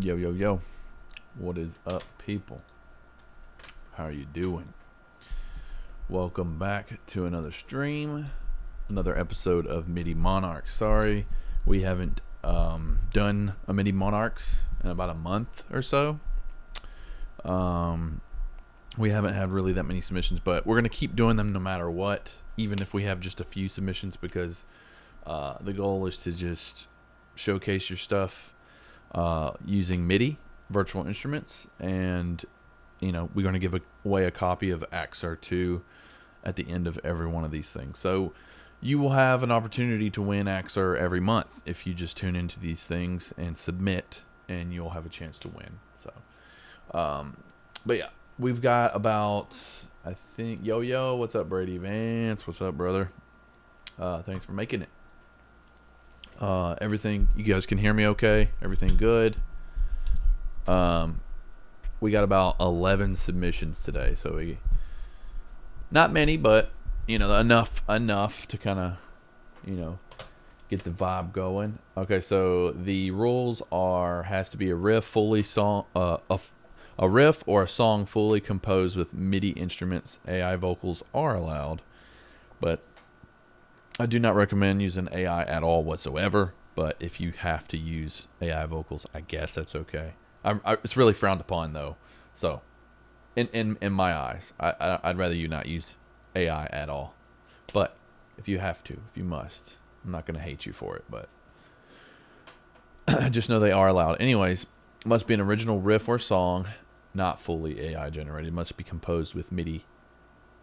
Yo, yo, yo. What is up, people? How are you doing? Welcome back to another stream, another episode of Midi Monarchs. Sorry, we haven't done a Midi Monarchs in about a month or so. We haven't had really that many submissions, but we're going to keep doing them no matter what, even if we have just a few submissions, because the goal is to just showcase your stuff using MIDI virtual instruments, and we're going to give away a copy of Axure II at the end of every one of these things. So you will have an opportunity to win Axure every month if you just tune into these things and submit, and you'll have a chance to win. So but yeah, we've got about, I think, yo, what's up, Brady Vance? What's up, brother? Thanks for making it. Everything, you guys can hear me okay? Everything good? We got about 11 submissions today, so not many, but enough to kind of get the vibe going. Okay, so the rules has to be a riff a riff or a song fully composed with MIDI instruments. AI vocals are allowed, but I do not recommend using AI at all whatsoever. But if you have to use AI vocals, I guess that's okay. It's really frowned upon, though. So, in my eyes, I'd rather you not use AI at all. But if you have to, if you must, I'm not going to hate you for it. But just know they are allowed. Anyways, it must be an original riff or song, not fully AI generated. It must be composed with MIDI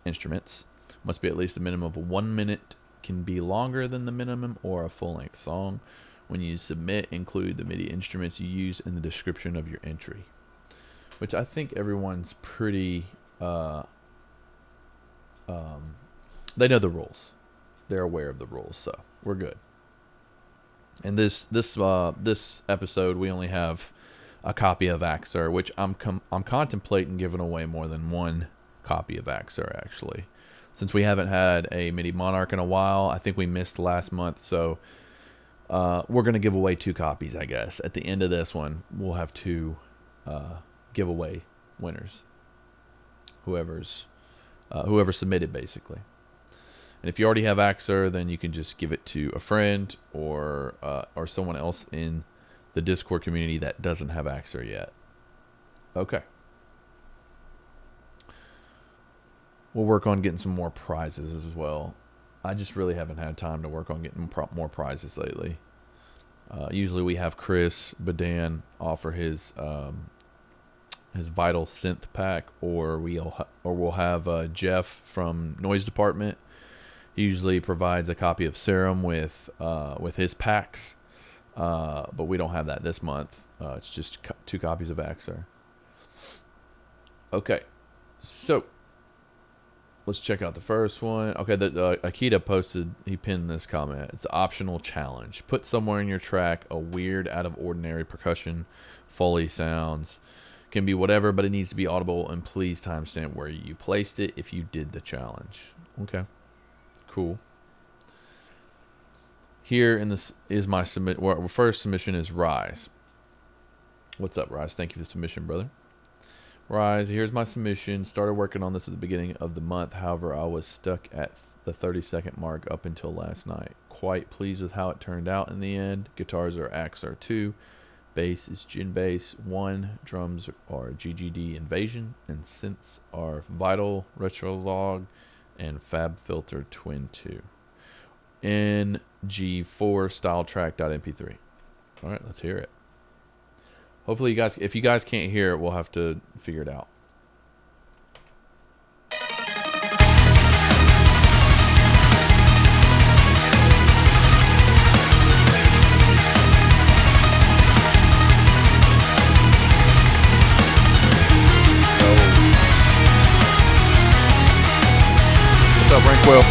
instruments. Must be at least a minimum of 1 minute. Can be longer than the minimum or a full-length song. When you submit, include the MIDI instruments you use in the description of your entry, which I think everyone's pretty they know the rules. They're aware of the rules, so we're good. And this episode, we only have a copy of Axure, which I'm contemplating giving away more than one copy of Axure, actually. Since we haven't had a Midi Monarch in a while, I think we missed last month, so we're going to give away 2 copies, I guess. At the end of this one, we'll have 2 giveaway winners. Whoever submitted, basically. And if you already have Axure, then you can just give it to a friend or someone else in the Discord community that doesn't have Axure yet. Okay. We'll work on getting some more prizes as well. I just really haven't had time to work on getting more prizes lately. Usually we have Chris Badan offer his Vital Synth pack, or we'll have Jeff from Noise Department. He usually provides a copy of Serum with his packs, but we don't have that this month. It's just 2 copies of Axure. Okay, so let's check out the first one. Okay, Akita posted, he pinned this comment. It's an optional challenge. Put somewhere in your track a weird, out of ordinary percussion, Foley sounds. Can be whatever, but it needs to be audible, and please timestamp where you placed it if you did the challenge. Okay, cool. Here in this is my submit. Well, first submission is Rise. What's up, Rise? Thank you for the submission, brother. Rise, here's my submission. Started working on this at the beginning of the month. However, I was stuck at the 30-second mark up until last night. Quite pleased with how it turned out in the end. Guitars are Axure II. Bass is Gin Bass 1. Drums are GGD Invasion. And synths are Vital, Retrolog, and Fab Filter Twin 2. NG4 StyleTrack.mp3. All right, let's hear it. Hopefully you guys, if you guys can't hear it, we'll have to figure it out. What's up, Rankwell?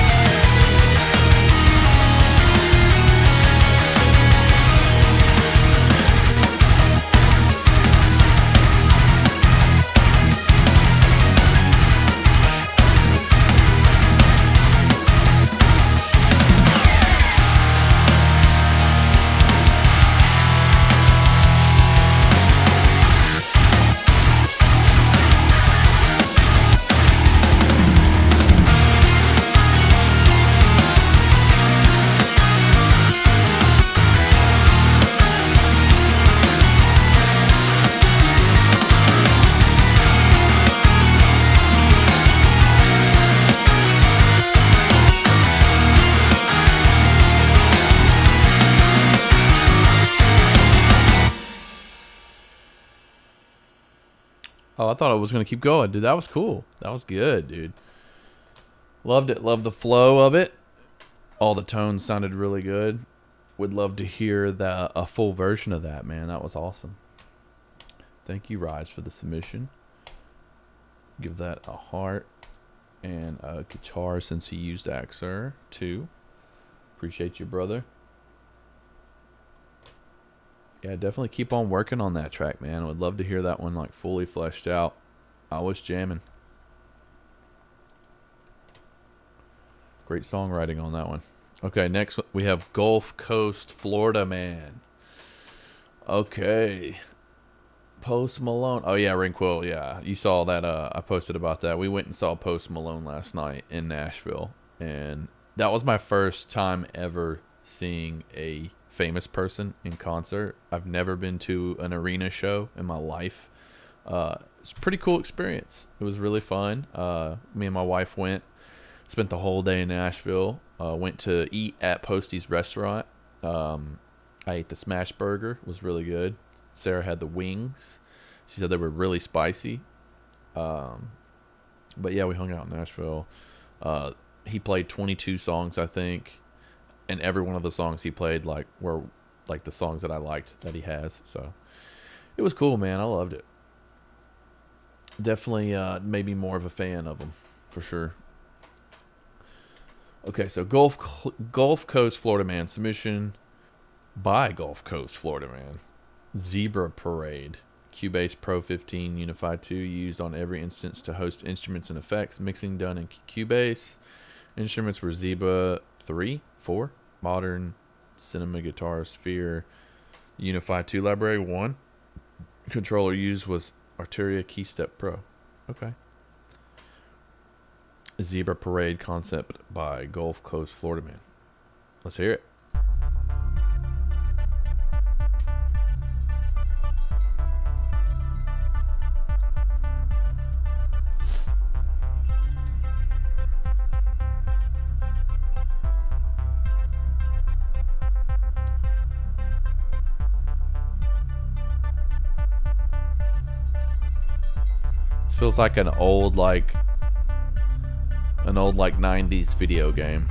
Oh, I thought I was gonna keep going, dude. That was cool. That was good, dude. Loved it. Loved the flow of it. All the tones sounded really good. Would love to hear a full version of that, man. That was awesome. Thank you, Rise, for the submission. Give that a heart and a guitar since he used Axure II. Appreciate you, brother. Yeah, definitely keep on working on that track, man. I would love to hear that one like fully fleshed out. I was jamming. Great songwriting on that one. Okay, next we have Gulf Coast, Florida Man. Okay. Post Malone. Oh yeah, Rinquill. Yeah, you saw that. I posted about that. We went and saw Post Malone last night in Nashville, and that was my first time ever seeing a famous person in concert. I've never been to an arena show in my life. It's a pretty cool experience. It was really fun. Me and my wife went, spent the whole day in Nashville. Went to eat at Posty's restaurant. I ate the smash burger. It was really good. Sarah had the wings. She said they were really spicy. But yeah, we hung out in Nashville. He played 22 songs, I think, and every one of the songs he played were like the songs that I liked that he has. So it was cool, man. I loved it. Definitely made me more of a fan of him, for sure. Okay, so Gulf Coast, Florida Man. Submission by Gulf Coast, Florida Man. Zebra Parade. Cubase Pro 15 Unified 2 used on every instance to host instruments and effects. Mixing done in Cubase. Instruments were Zebra 3, 4. Modern Cinema Guitar Sphere Unified 2 Library 1. Controller used was Arturia Keystep Pro. Okay. Zebra Parade concept by Gulf Coast, Florida Man. Let's hear it. This feels like an old 90s video game.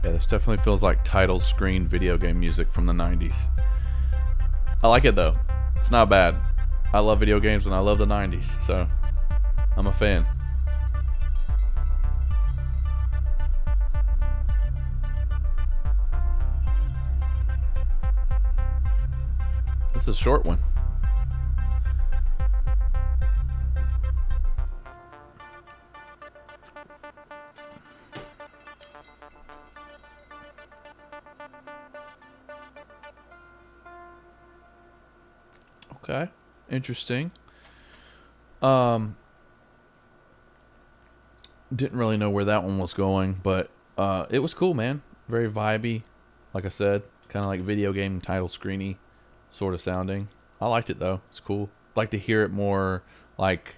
Yeah, this definitely feels like title screen video game music from the 90s. I like it though. It's not bad. I love video games and I love the 90s, so I'm a fan. This is a short one. Okay, interesting. Didn't really know where that one was going, but it was cool, man. Very vibey, like I said, kind of like video game title screeny sort of sounding. I liked it though. It's cool. Like to hear it more like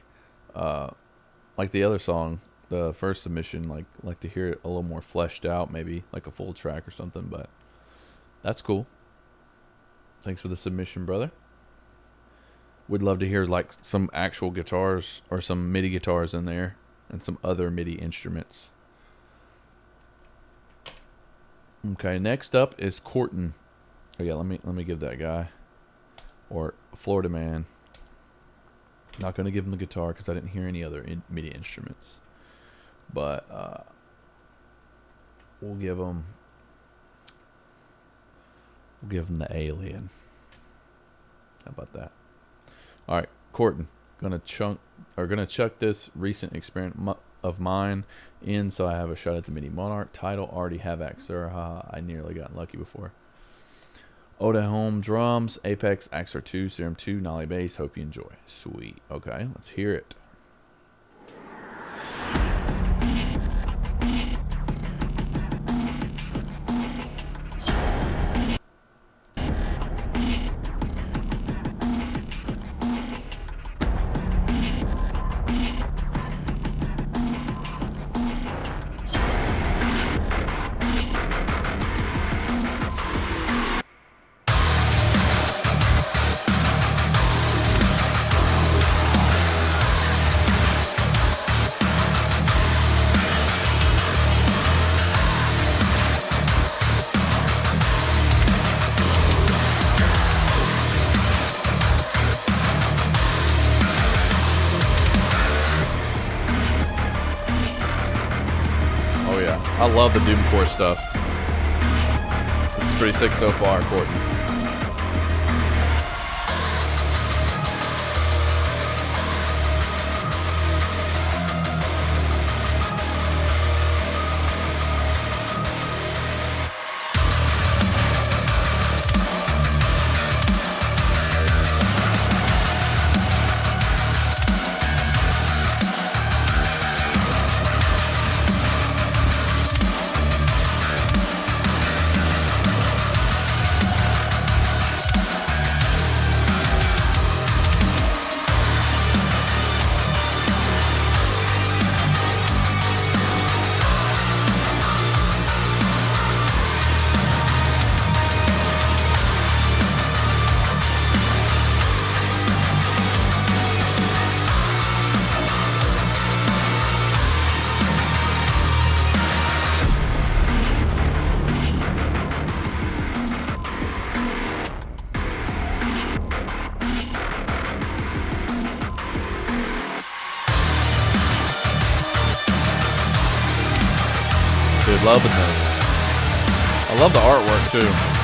the other song, the first submission. Like to hear it a little more fleshed out, maybe like a full track or something. But that's cool. Thanks for the submission, brother. Would love to hear like some actual guitars or some MIDI guitars in there and some other MIDI instruments. Okay, next up is Corton. Oh yeah, let me give that guy, or Florida Man. Not gonna give him the guitar because I didn't hear any other MIDI instruments, but we'll give him the Alien. How about that? All right, Corton, gonna chuck this recent experiment of mine in, so I have a shot at the Midi Monarch title. Already have Axure. I nearly got lucky before. Oda Home drums, Apex, Axure II, Serum 2, Nolly bass. Hope you enjoy. Sweet. Okay, let's hear it. I love the Doomcore stuff. This is pretty sick so far, Courtney. Dude, loving this. I love the artwork too.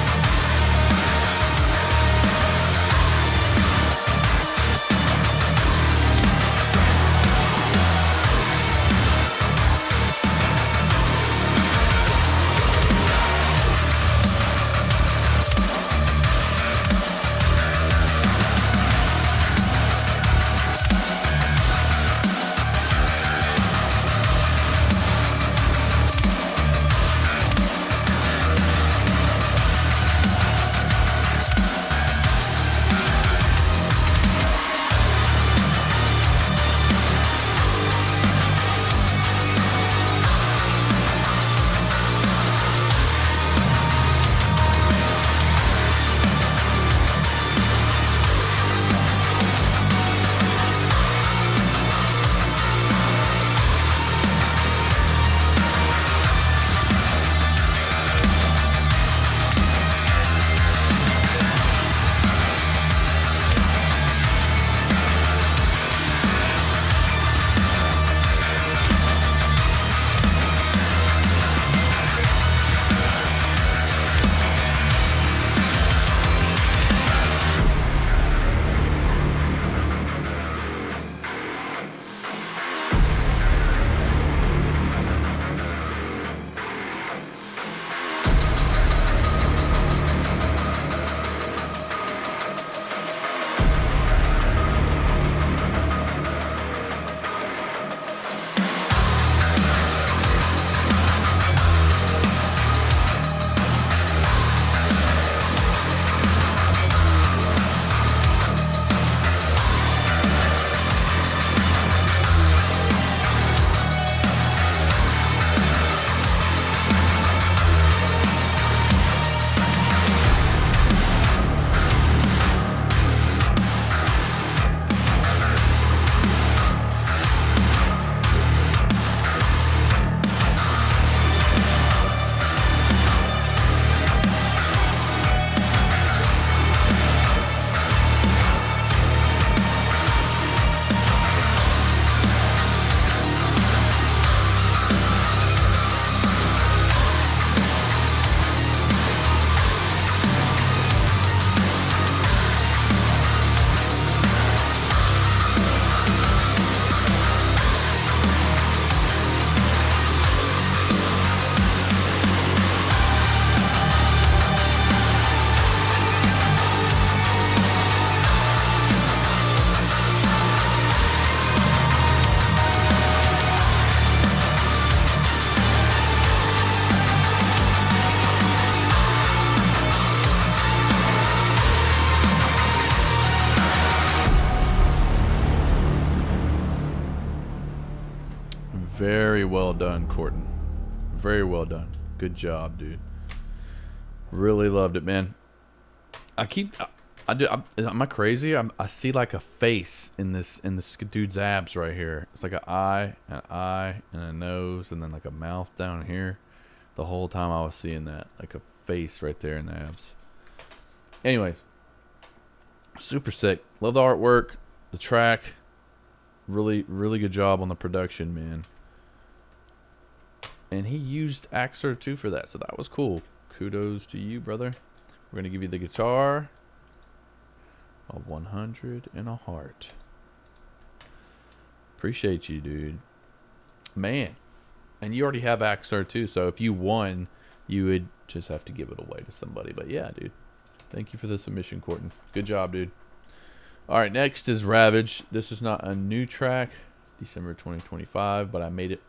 well done, Corton. Very well done. Good job, dude. Really loved it, man. Am I crazy? I see like a face in this dude's abs right here. It's like an eye, and a nose, and then like a mouth down here. The whole time I was seeing that, like a face right there in the abs. Anyways, super sick. Love the artwork, the track. Really, really good job on the production, man. And he used Axure II for that, so that was cool. Kudos to you, brother. We're gonna give you the guitar. A 100 and a heart. Appreciate you, dude. Man. And you already have Axure II, so if you won, you would just have to give it away to somebody. But yeah, dude. Thank you for the submission, Corton. Good job, dude. Alright, next is Ravage. This is not a new track. December 2025, but I made it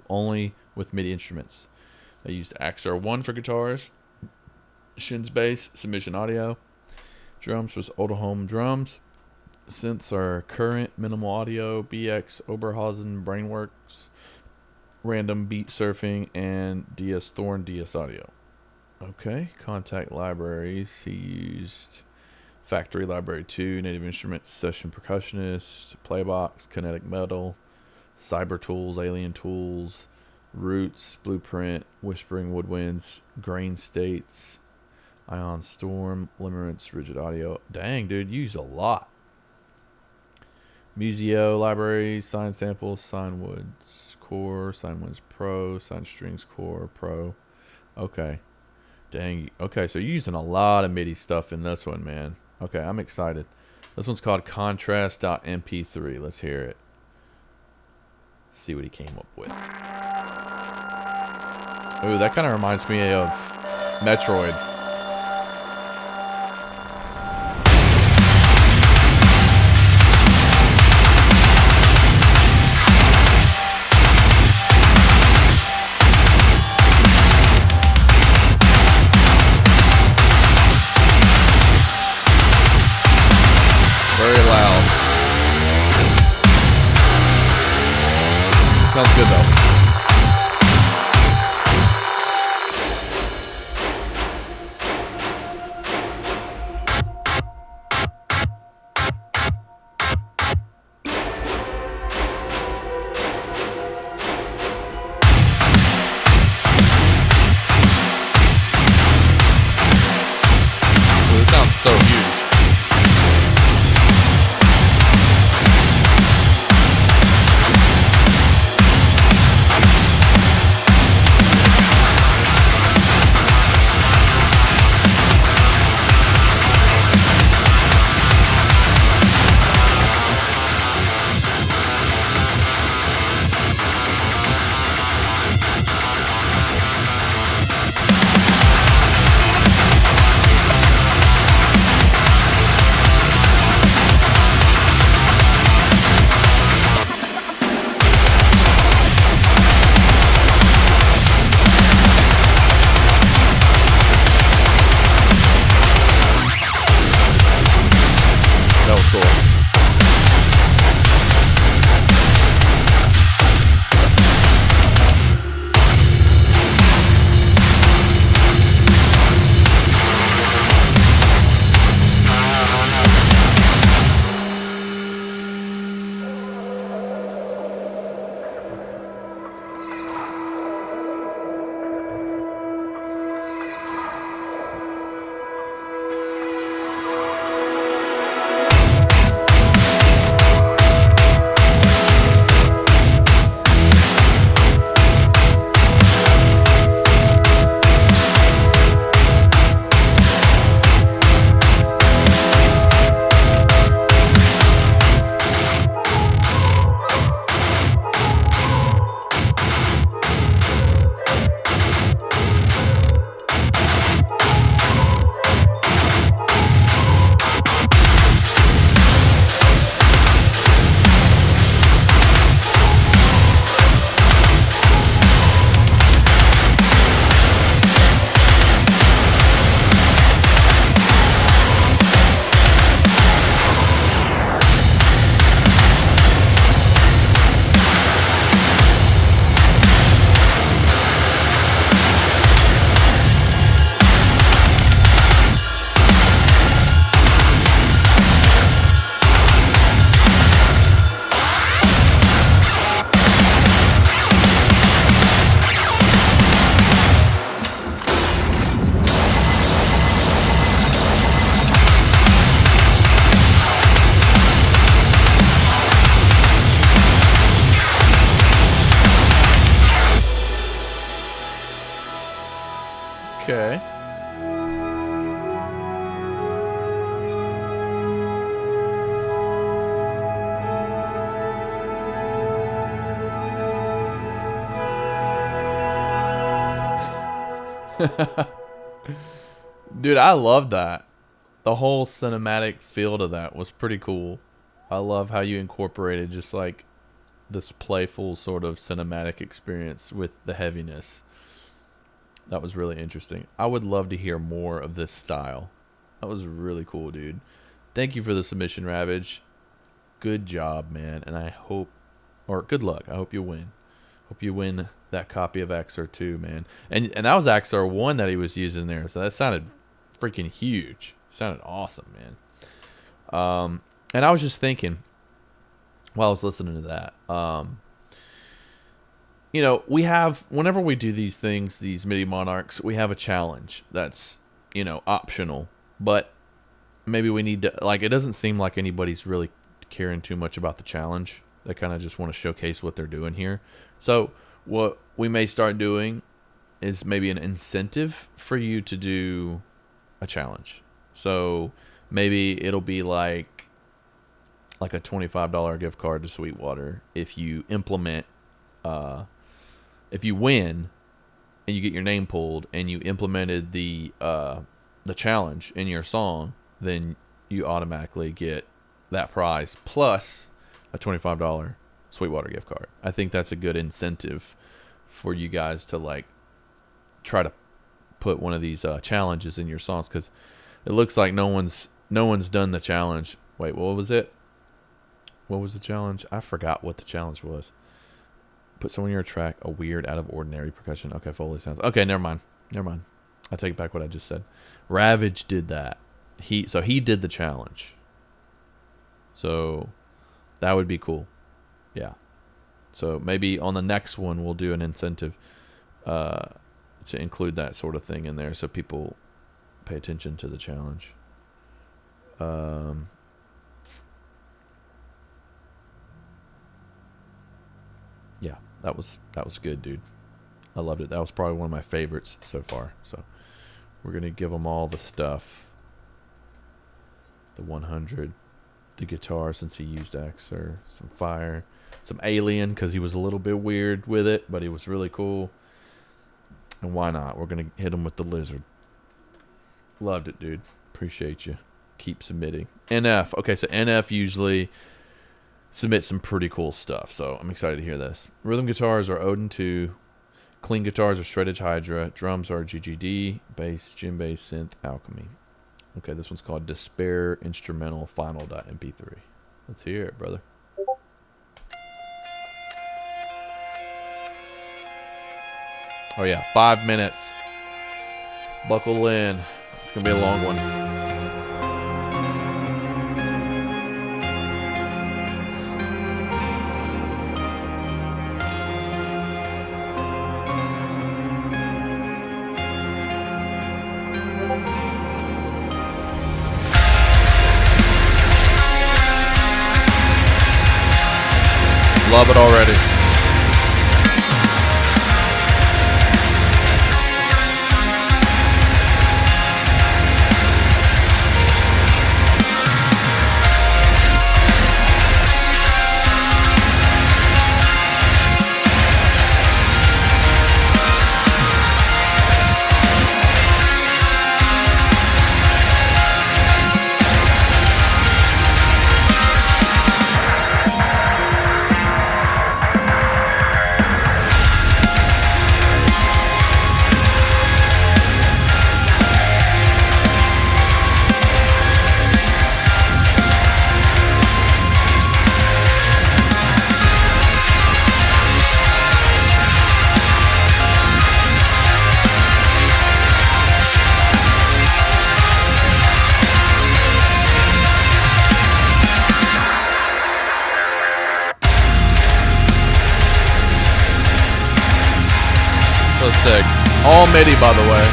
only with MIDI instruments. I used Axure I for guitars. Shins bass, submission audio. Drums was Oldham drums. Synths are Current, Minimal Audio, BX, Oberhausen, Brainworks, Random Beat Surfing, and DS Thorn DS Audio. Okay, contact libraries. He used Factory Library 2, Native Instruments, Session Percussionist, Playbox, Kinetic Metal, Cyber Tools, Alien Tools, Roots, Blueprint, Whispering Woodwinds, Grain States, Ion Storm, Limerence, Rigid Audio. Dang, dude, you use a lot. Museo Library, Sign Samples, Sign Woods Core, Sign Woods Pro, Sign Strings Core Pro. Okay. Dang. Okay, so you're using a lot of MIDI stuff in this one, man. Okay, I'm excited. This one's called Contrast.mp3. Let's hear it. See what he came up with. Ooh, that kind of reminds me of Metroid. Very loud. Sounds good though. Okay. Dude, I love that. The whole cinematic feel to that was pretty cool. I love how you incorporated just like this playful sort of cinematic experience with the heaviness. That was really interesting. I would love to hear more of this style. That was really cool, dude. Thank you for the submission, Ravage. Good job, man. And I hope, or good luck. I hope you win. Hope you win that copy of Axure II, man. And that was Axure I that he was using there. So that sounded freaking huge. Sounded awesome, man. And I was just thinking while I was listening to that, you know, we have, whenever we do these things, these MIDI Monarchs, we have a challenge that's, you know, optional. But maybe we need to, like, it doesn't seem like anybody's really caring too much about the challenge. They kind of just want to showcase what they're doing here. So what we may start doing is maybe an incentive for you to do a challenge. So maybe it'll be like a $25 gift card to Sweetwater if you implement, if you win and you get your name pulled and you implemented the challenge in your song, then you automatically get that prize plus a $25 Sweetwater gift card. I think that's a good incentive for you guys to like try to put one of these challenges in your songs, because it looks like no one's done the challenge. Wait, what was it? What was the challenge? I forgot what the challenge was. Put someone in your track a weird, out of ordinary percussion. Okay, Foley sounds. Okay, never mind. I take back what I just said. Ravage did that. He did the challenge. So that would be cool. Yeah. So maybe on the next one we'll do an incentive to include that sort of thing in there so people pay attention to the challenge. Yeah, that was good, dude. I loved it. That was probably one of my favorites so far. So we're gonna give them all the stuff. The 100, the guitar since he used Axure, some fire, some alien because he was a little bit weird with it, but he was really cool. And why not? We're gonna hit him with the lizard. Loved it, dude. Appreciate you. Keep submitting. NF. Okay, so NF usually submit some pretty cool stuff, so I'm excited to hear this. Rhythm guitars are Odin 2. Clean guitars are Straight Edge Hydra. Drums are GGD. Bass, Jim Bass, Synth, Alchemy. Okay, this one's called Despair Instrumental Final.mp3. Let's hear it, brother. Oh yeah, 5 minutes. Buckle in. It's gonna be a long one. Love it already. So sick. All MIDI, by the way.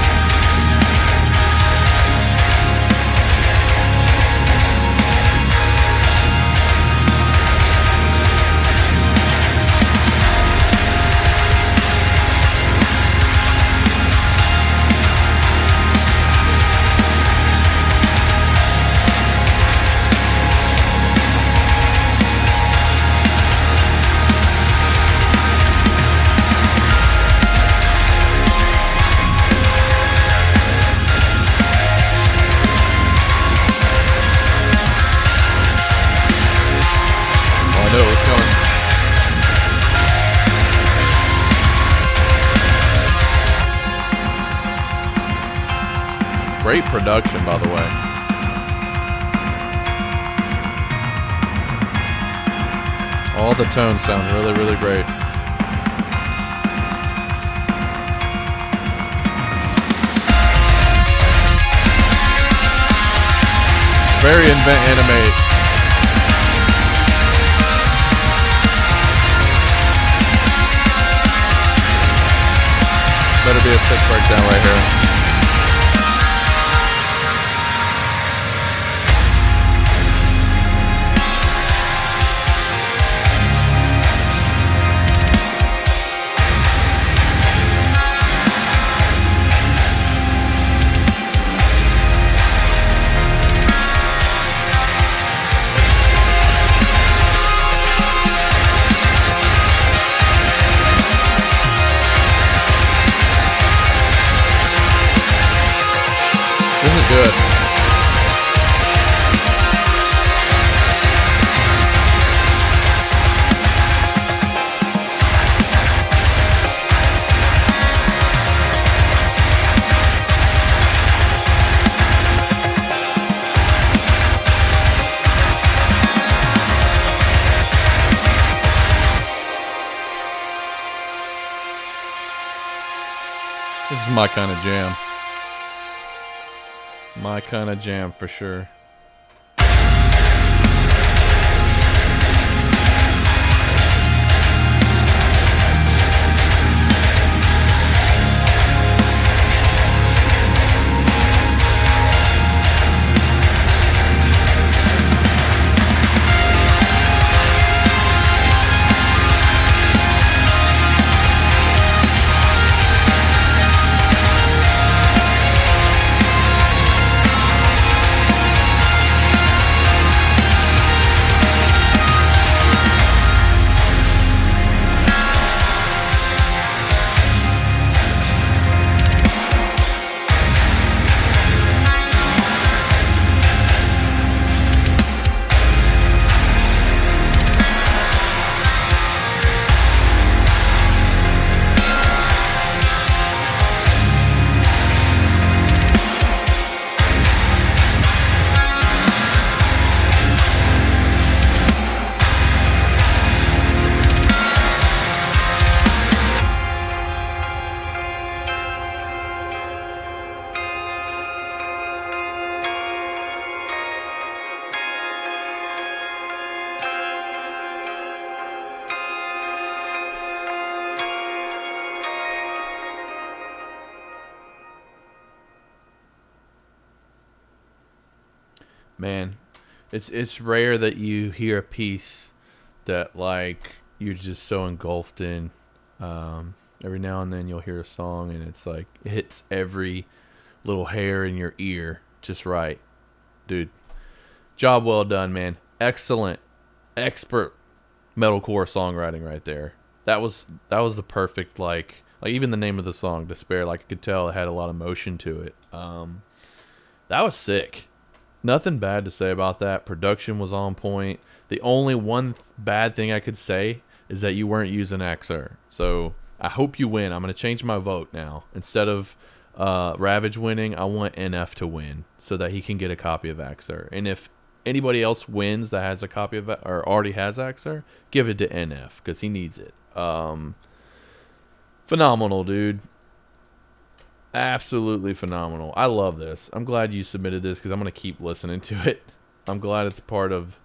Great production, by the way. All the tones sound really, really great. Very animate. Better be a sick breakdown right here. Good. This is my kind of jam. My kind of jam for sure. Man, it's rare that you hear a piece that like you're just so engulfed in. Every now and then you'll hear a song and it's like it hits every little hair in your ear just right. Dude, job well done, man. Excellent, expert metalcore songwriting right there. That was the perfect like even the name of the song, Despair, like I could tell it had a lot of motion to it. That was sick. Nothing bad to say about that. Production was on point. The only one bad thing I could say is that you weren't using Axure. So I hope you win. I'm going to change my vote now. Instead of Ravage winning, I want NF to win so that he can get a copy of Axure. And if anybody else wins that has a copy of or already has Axure, give it to NF because he needs it. Phenomenal, dude. Absolutely phenomenal. I love this. I'm glad you submitted this because I'm going to keep listening to it. I'm glad it's part of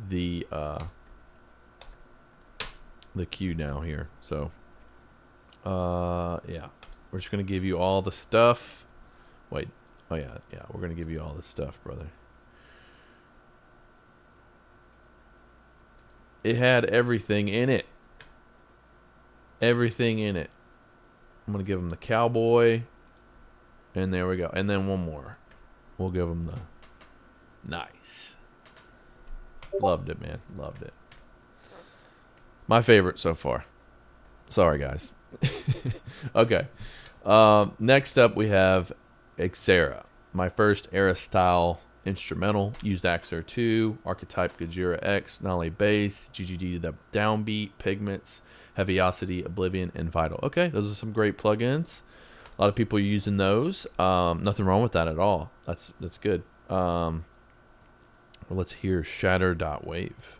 the queue now here. So, yeah. We're just going to give you all the stuff. Wait. Oh, yeah. Yeah, we're going to give you all the stuff, brother. It had everything in it. Everything in it. I'm going to give him the cowboy. And there we go. And then one more. We'll give him the nice. Loved it, man. Loved it. My favorite so far. Sorry, guys. Okay. Next up, we have Axure. My first era-style instrumental. Used Axure II, Archetype Gajira X, not only bass, GGD the downbeat, pigments, heaviosity, oblivion, and vital. Okay, those are some great plugins. A lot of people are using those. Nothing wrong with that at all. That's good. Well, let's hear Shatter.wave.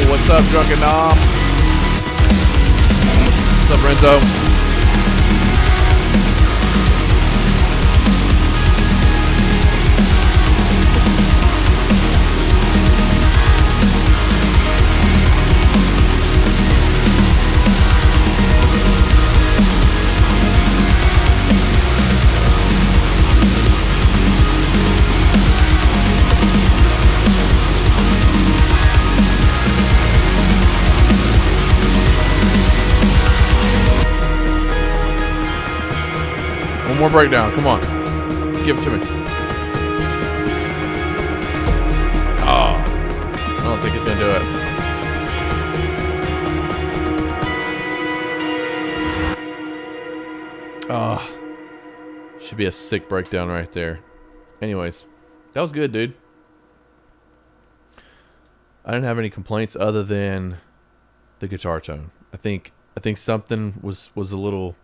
What's up, Drunken Nom? What's up, Renzo? One more breakdown. Come on. Give it to me. Oh. I don't think he's going to do it. Oh. Should be a sick breakdown right there. Anyways. That was good, dude. I didn't have any complaints other than the guitar tone. I think something was a little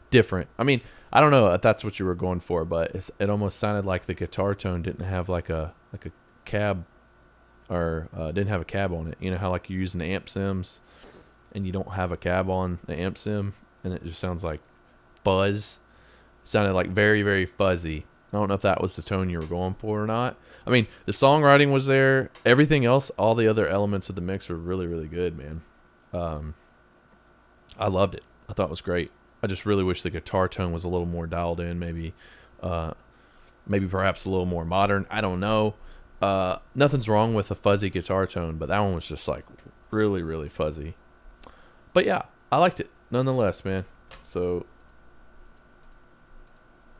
different. I mean, I don't know if that's what you were going for, but it almost sounded like the guitar tone didn't have like a cab, or didn't have a cab on it. You know how like you're using the amp sims and you don't have a cab on the amp sim, and it just sounds like fuzz. It sounded like very, very fuzzy. I don't know if that was the tone you were going for or not. I mean, the songwriting was there. Everything else, all the other elements of the mix were really, really good, man. I loved it. I thought it was great. I just really wish the guitar tone was a little more dialed in, maybe perhaps a little more modern. I don't know. Nothing's wrong with a fuzzy guitar tone, but that one was just like really, really fuzzy. But yeah, I liked it nonetheless, man. So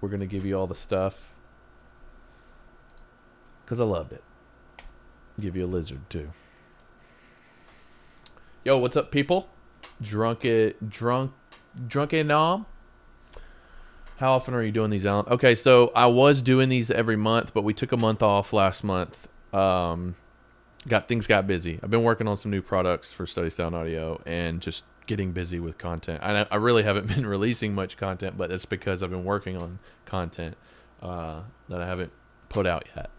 we're going to give you all the stuff because I loved it. Give you a lizard too. Yo, what's up, people? Drunken Nom. How often are you doing these, Alan? Okay, so I was doing these every month, but we took a month off last month. Things got busy. I've been working on some new products for Study Sound Audio and just getting busy with content. I really haven't been releasing much content, but it's because I've been working on content that I haven't put out yet,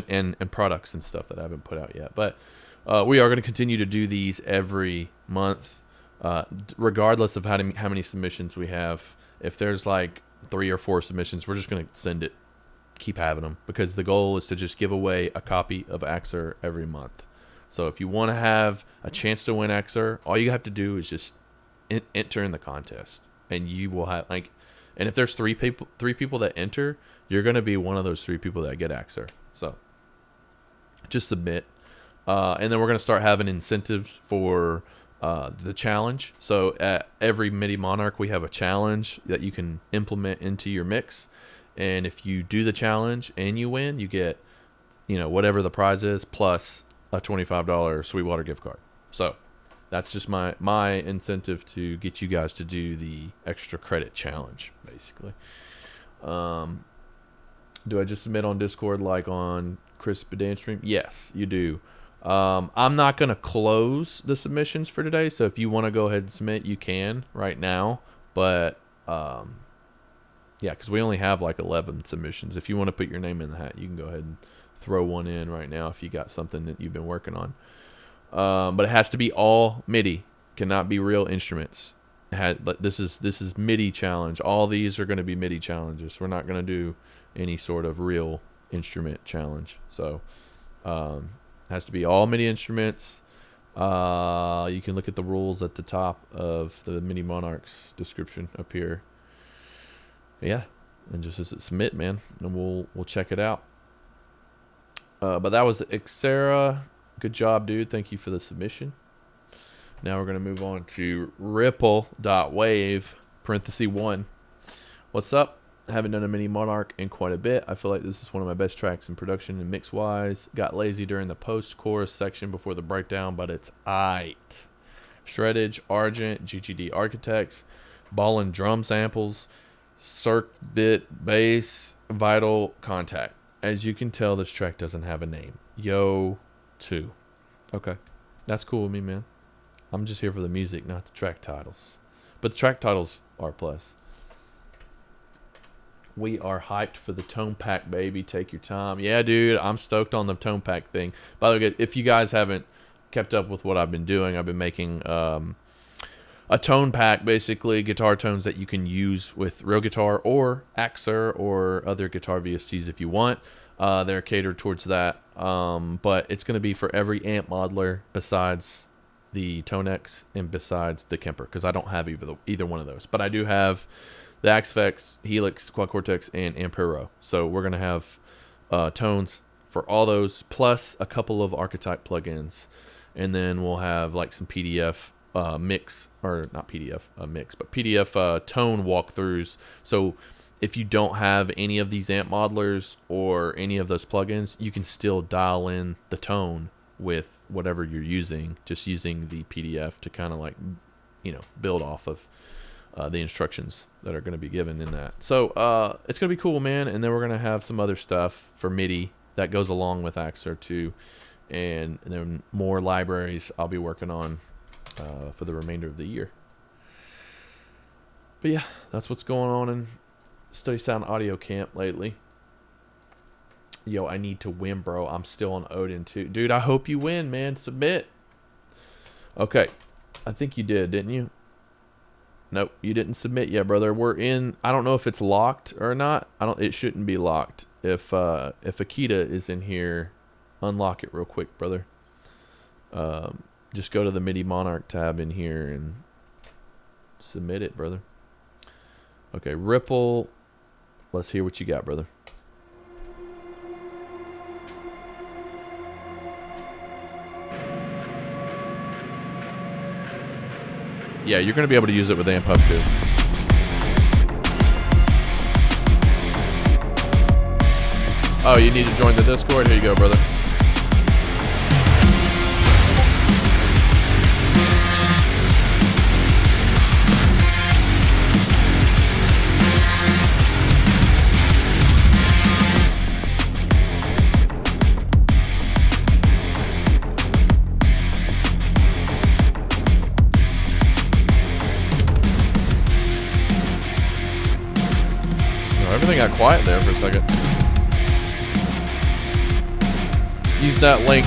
and products and stuff that I haven't put out yet. But we are going to continue to do these every month. Regardless of how many submissions we have. If there's like 3 or 4 submissions, we're just going to send it, keep having them, because the goal is to just give away a copy of Axure every month. So if you want to have a chance to win Axure, all you have to do is just enter in the contest, and you will have, like, And if there's three people that enter, you're going to be one of those 3 people that get Axure. So just submit. And then we're going to start having incentives for the challenge. So at every Midi Monarch, we have a challenge that you can implement into your mix. And if you do the challenge and you win, you get, whatever the prize is plus a $25 Sweetwater gift card. So that's just my incentive to get you guys to do the extra credit challenge, basically. Do I just submit on Discord like on Chris Bedan stream? Yes, you do. I'm not going to close the submissions for today, so if you want to go ahead and submit, you can right now. But, yeah, because we only have like 11 submissions. If you want to put your name in the hat, you can go ahead and throw one in right now if you got something that you've been working on. But it has to be all MIDI. Cannot be real instruments. This is MIDI challenge. All these are going to be MIDI challenges. We're not going to do any sort of real instrument challenge. So, has to be all MIDI instruments. You can look at the rules at the top of the Midi Monarchs description up here. Yeah, and just submit, man, and we'll check it out. But that was Xera. Good job, dude. Thank you for the submission. Now we're going to move on to ripple.wave, (1). What's up? I haven't done a Midi Monarch in quite a bit. I feel like this is one of my best tracks in production and mix-wise. Got lazy during the post-chorus section before the breakdown, but it's aight. Shreddage, Argent, GGD Architects, Ballin' drum samples, circuit bass, vital contact. As you can tell, this track doesn't have a name. Yo 2. Okay. That's cool with me, man. I'm just here for the music, not the track titles. But the track titles are plus. We are hyped for the tone pack, baby. Take your time. Yeah, dude, I'm stoked on the tone pack thing. By the way, if you guys haven't kept up with what I've been doing, I've been making a tone pack, basically guitar tones that you can use with real guitar or Axure or other guitar VSTs if you want. They're catered towards that. But it's going to be for every amp modeler besides the Tonex and besides the Kemper, because I don't have either one of those. But I do have the Axfex, Helix, Quad Cortex, and Ampero. So we're going to have tones for all those, plus a couple of archetype plugins. And then we'll have like some PDF mix, or not PDF mix, but PDF tone walkthroughs. So if you don't have any of these amp modelers or any of those plugins, you can still dial in the tone with whatever you're using, just using the PDF to kind of like, build off of the instructions that are going to be given in that. So it's going to be cool, man. And then we're going to have some other stuff for MIDI that goes along with Axure II. And then more libraries I'll be working on for the remainder of the year. But yeah, that's what's going on in Study Sound Audio Camp lately. Yo, I need to win, bro. I'm still on Odin 2. Dude, I hope you win, man. Submit. Okay. I think you did, didn't you? Nope, you didn't submit yet, brother. We're in. I don't know if it's locked or not. It shouldn't be locked. If Akita is in here, unlock it real quick, brother. Just go to the Midi Monarch tab in here and submit it, brother. Okay, Ripple. Let's hear what you got, brother. Yeah, you're going to be able to use it with Amp Hub too. Oh, you need to join the Discord? Here you go, brother. Everything got quiet there for a second. Use that link.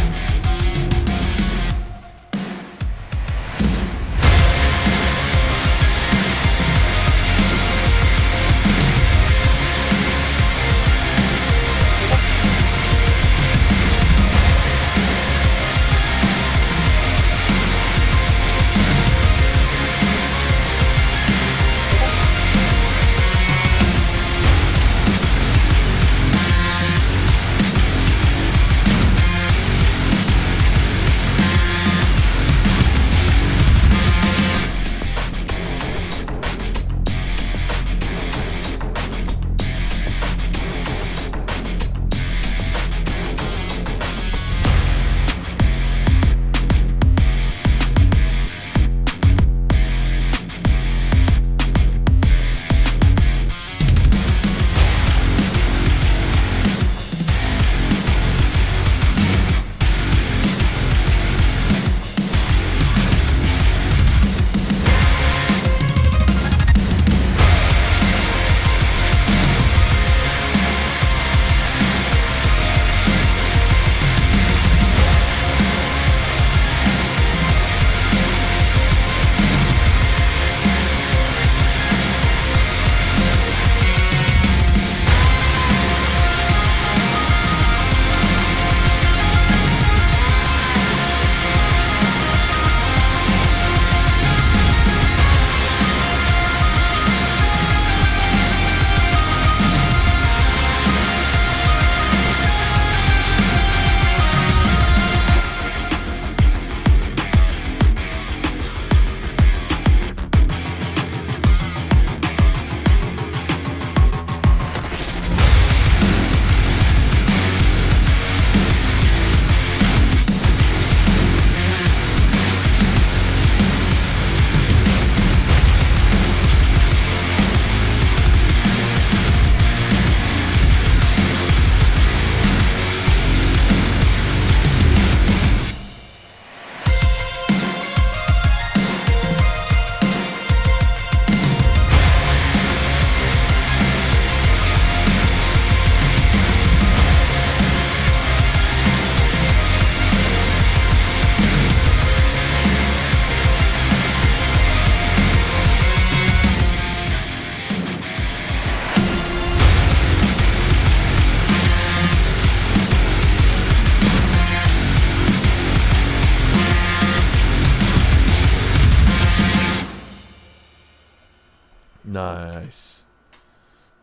Nice.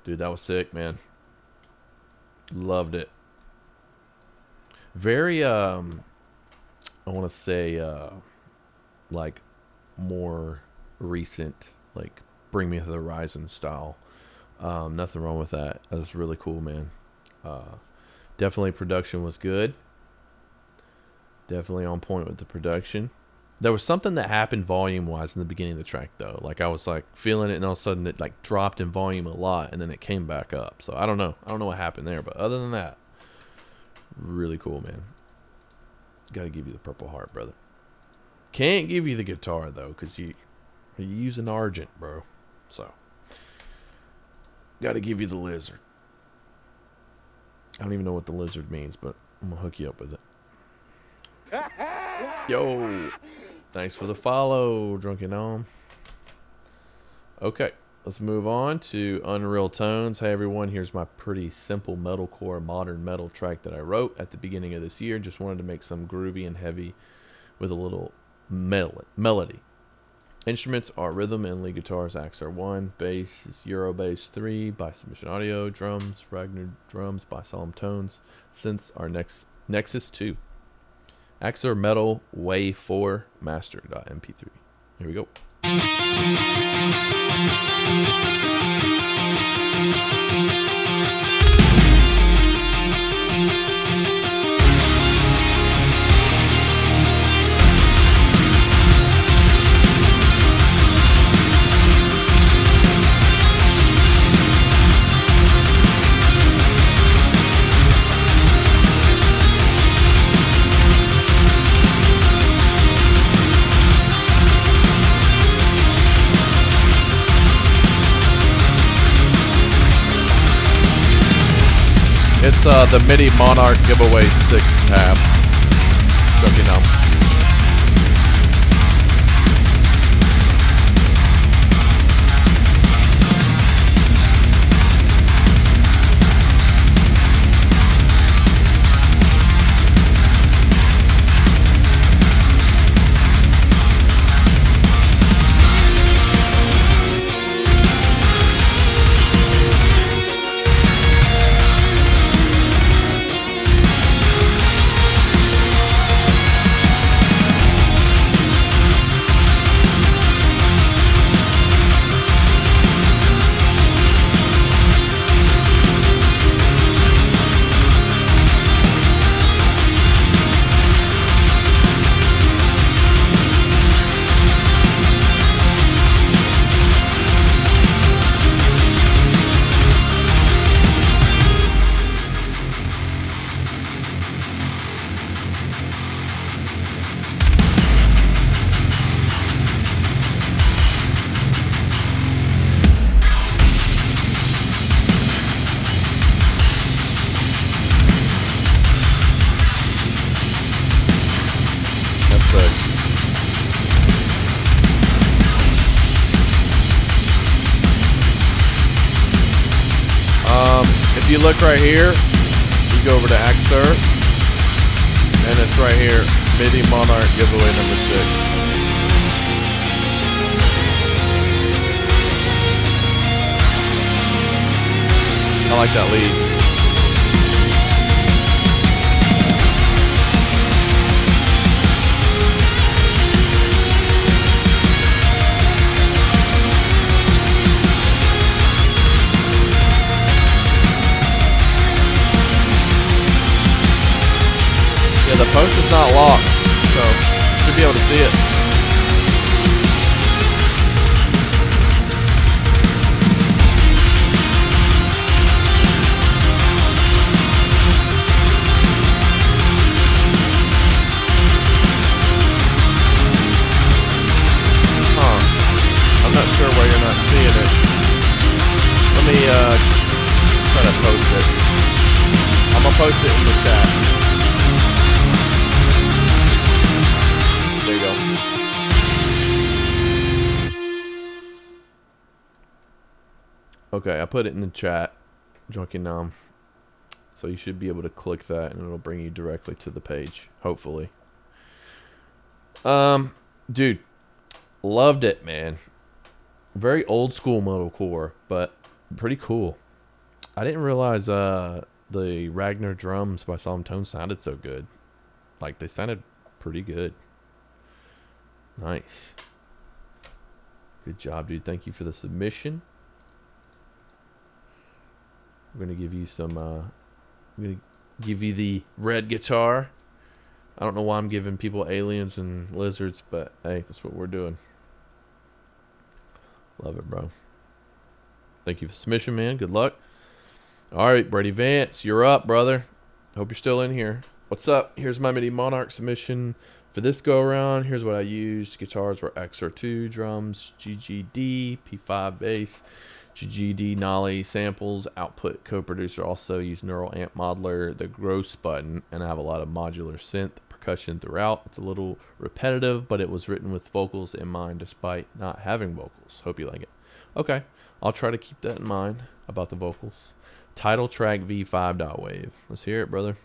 Dude, that was sick, man. Loved it. Very, I want to say, like, more recent, like, Bring Me the Horizon style. Nothing wrong with that. That was really cool, man. Definitely production was good. Definitely on point with the production. There was something that happened volume-wise in the beginning of the track, though. Like, I was, like, feeling it, and all of a sudden it, like, dropped in volume a lot, and then it came back up. So, I don't know. I don't know what happened there, but other than that, really cool, man. Gotta give you the Purple Heart, brother. Can't give you the guitar, though, because you're using Argent, bro. So, gotta give you the Lizard. I don't even know what the Lizard means, but I'm gonna hook you up with it. Yo, thanks for the follow, Drunken Gnome. Okay, let's move on to Unreal Tones. Hey everyone, here's my pretty simple metalcore modern metal track that I wrote at the beginning of this year. Just wanted to make some groovy and heavy with a little melody. Instruments are rhythm and lead guitars, Axure II, bass is Eurobass 3 by Submission Audio, drums, Ragnar drums by Solemn Tones, synths are Nexus 2. Axure Metal Way 4 Master.mp3. Here we go. It's the Midi Monarch Giveaway 6 tab. So you know. If you look right here, you go over to Axure, and it's right here, Midi Monarch giveaway number 6. I like that lead. The post is not locked, so you should be able to see it. I'm not sure why you're not seeing it. Let me try to post it. I'm gonna post it in the chat. There you go. Okay, I put it in the chat, Drunken Nom. So you should be able to click that and it'll bring you directly to the page, hopefully. Dude, loved it, man. Very old school metalcore, but pretty cool. I didn't realize the Ragnar drums by Solemn Tone sounded so good. Like, they sounded pretty good. Nice. Good job, dude. Thank you for the submission. I'm gonna give you some. I'm gonna give you the red guitar. I don't know why I'm giving people aliens and lizards, but hey, that's what we're doing. Love it, bro. Thank you for the submission, man. Good luck. All right, Brady Vance, you're up, brother. Hope you're still in here. What's up? Here's my Midi Monarch submission for this go around. Here's what I used. Guitars were Axure II, drums GGD, P5 bass, GGD Nolly samples, output co-producer. Also use neural amp modeler, the gross button, and I have a lot of modular synth percussion throughout. It's a little repetitive, but it was written with vocals in mind despite not having vocals. Hope you like it. Okay, I'll try to keep that in mind about the vocals. Title track V5.wave. Let's hear it, brother.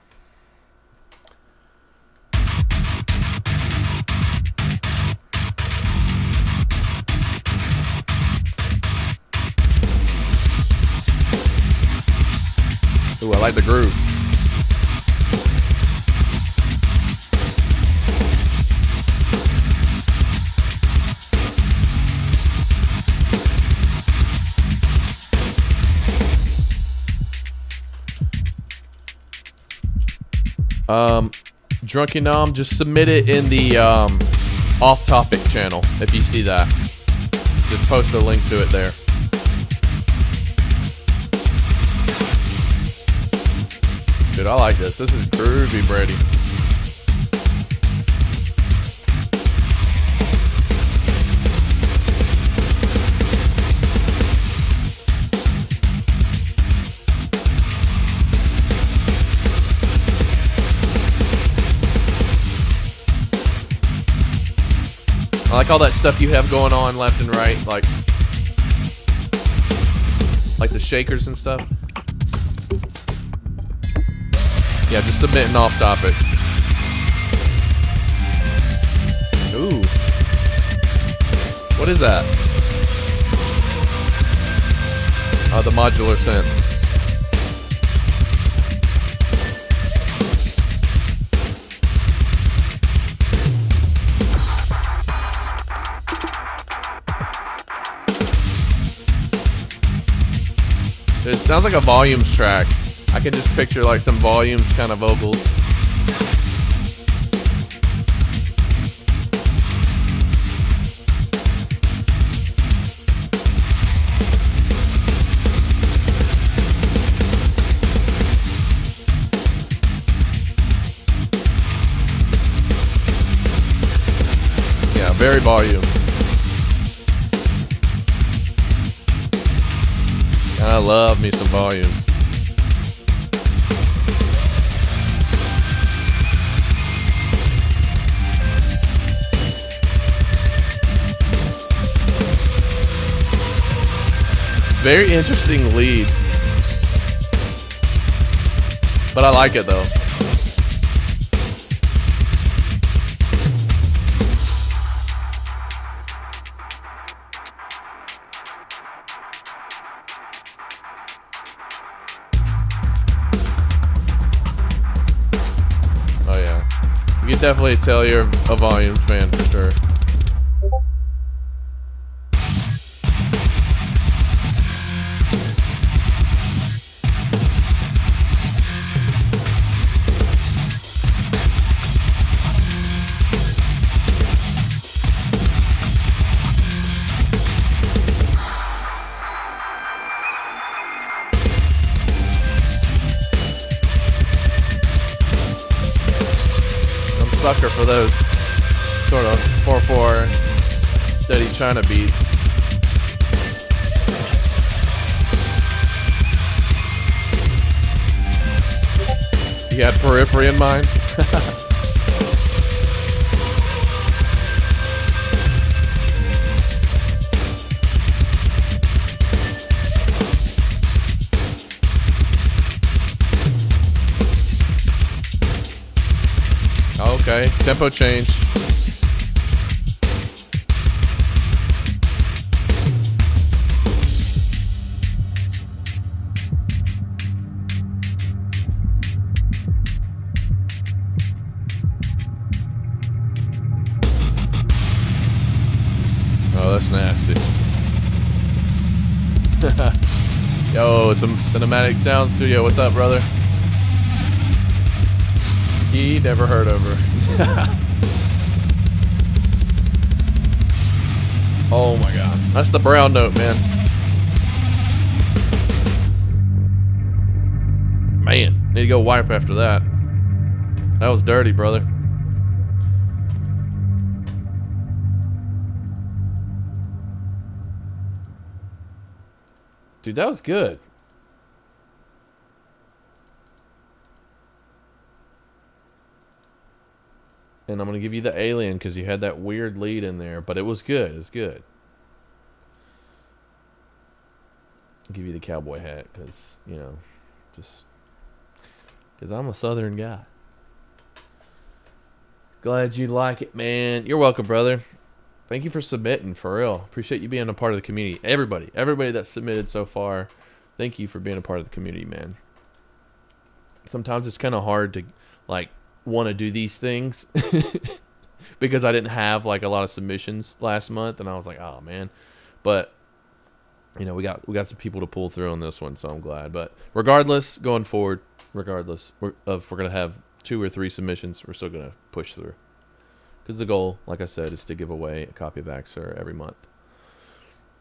Ooh, I like the groove. Drunken Nom, just submit it in the off-topic channel if you see that. Just post a link to it there. Dude, I like this. This is groovy, Brady. I like all that stuff you have going on left and right, like the shakers and stuff. Yeah, just submitting off topic. Ooh. What is that? Oh, the modular synth. It sounds like a volumes track. I can just picture like some volumes kind of vocals. Yeah, very volume. I love me some volumes. Very interesting lead. But I like it though. Oh yeah. You can definitely tell you're a volumes fan for sure. Sucker for those sort of 4/4 steady China beats. You had Periphery in mind? Okay, tempo change. Yo, some cinematic sound studio. What's up, brother? He never heard of her. Oh my god. That's the brown note, man. Man, need to go wipe after that. That was dirty, brother. Dude, that was good. And I'm going to give you the alien because you had that weird lead in there, but it was good. It was good. I'll give you the cowboy hat because, you know, just because I'm a southern guy. Glad you like it, man. You're welcome, brother. Thank you for submitting, for real. Appreciate you being a part of the community. Everybody that's submitted so far, thank you for being a part of the community, man. Sometimes it's kind of hard to, like, want to do these things because I didn't have like a lot of submissions last month, and I was like, oh man. But you know, we got some people to pull through on this one, so I'm glad. But regardless, going forward, regardless if we're gonna have 2 or 3 submissions, we're still gonna push through because the goal, like I said, is to give away a copy of Axure every month.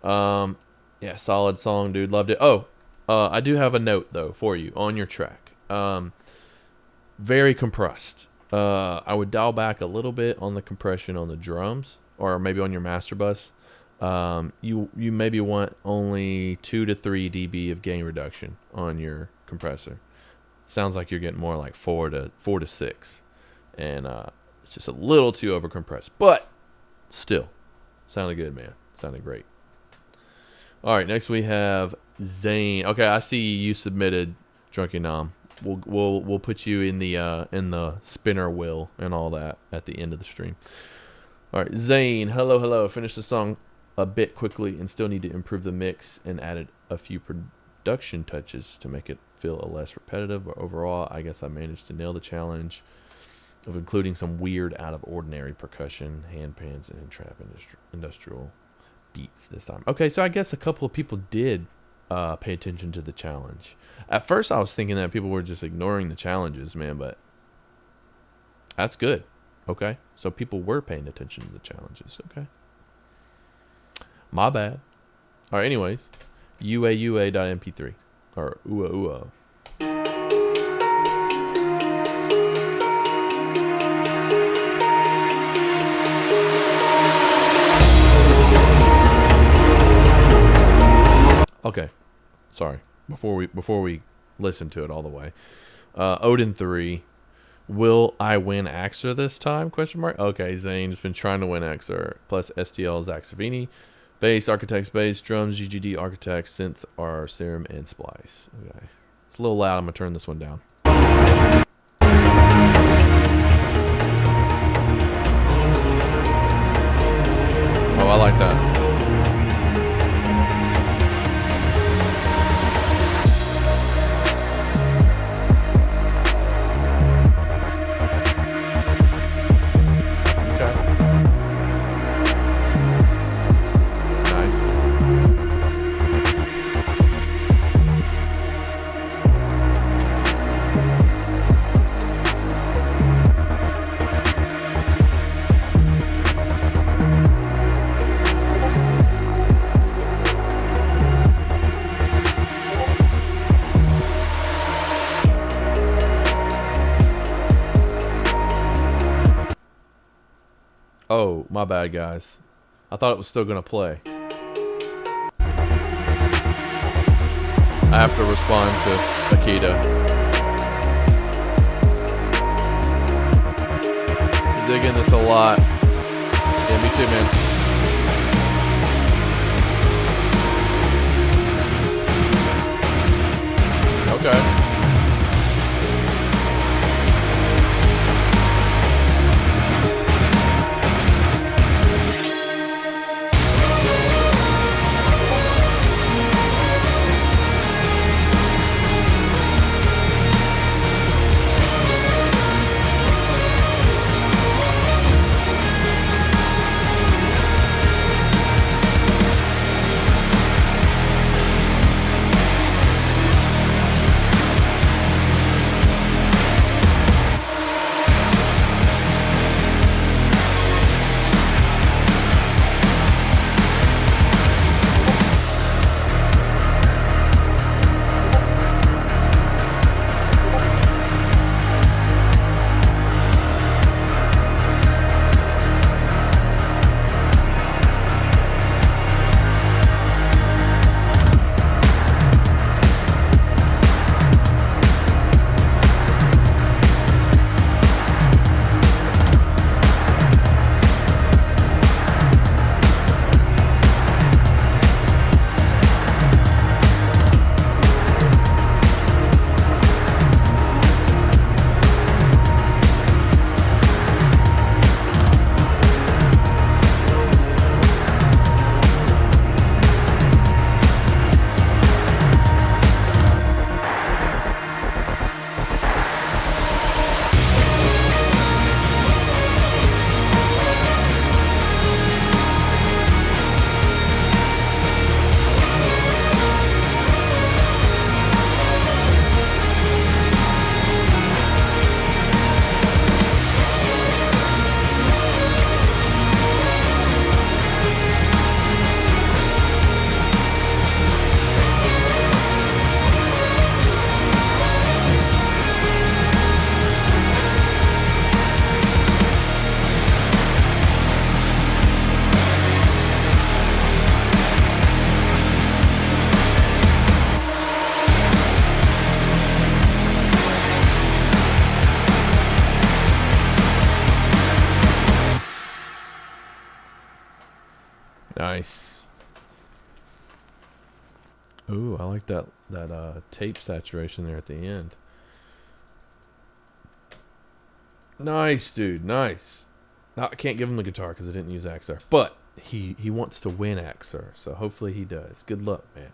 Yeah, solid song, dude. Loved it. I do have a note though for you on your track. Very compressed. I would dial back a little bit on the compression on the drums, or maybe on your master bus. You maybe want only 2 to 3 dB of gain reduction on your compressor. Sounds like you're getting more like 4 to 6, and it's just a little too over compressed. But still, sounded good, man. Sounded great. All right, next we have Zane. Okay, I see you submitted Drunken Nom. We'll put you in the spinner wheel and all that at the end of the stream. All right, Zane, hello. Finished the song a bit quickly and still need to improve the mix and added a few production touches to make it feel less repetitive. But overall, I guess I managed to nail the challenge of including some weird, out of ordinary percussion, hand pans, and trap industrial beats this time. Okay, so I guess a couple of people did pay attention to the challenge. At first, I was thinking that people were just ignoring the challenges, man, but that's good. Okay, so people were paying attention to the challenges. Okay, my bad. All right, anyways, UAUA.mp3 or UA. Okay, sorry. Before we listen to it all the way, Odin 3, will I win Axure this time? Question mark. Okay, Zane has been trying to win Axure plus STL Zach Savini, bass Architects bass, drums GGD Architects, synth R Serum and Splice. Okay, it's a little loud. I'm gonna turn this one down. Oh, I like that. Oh, my bad, guys. I thought it was still going to play. I have to respond to Akita. Digging this a lot. Yeah, me too, man. Okay. Nice. Ooh, I like that tape saturation there at the end. Nice, dude. Nice. No, I can't give him the guitar because I didn't use Axure. But he wants to win Axure, so hopefully he does. Good luck, man.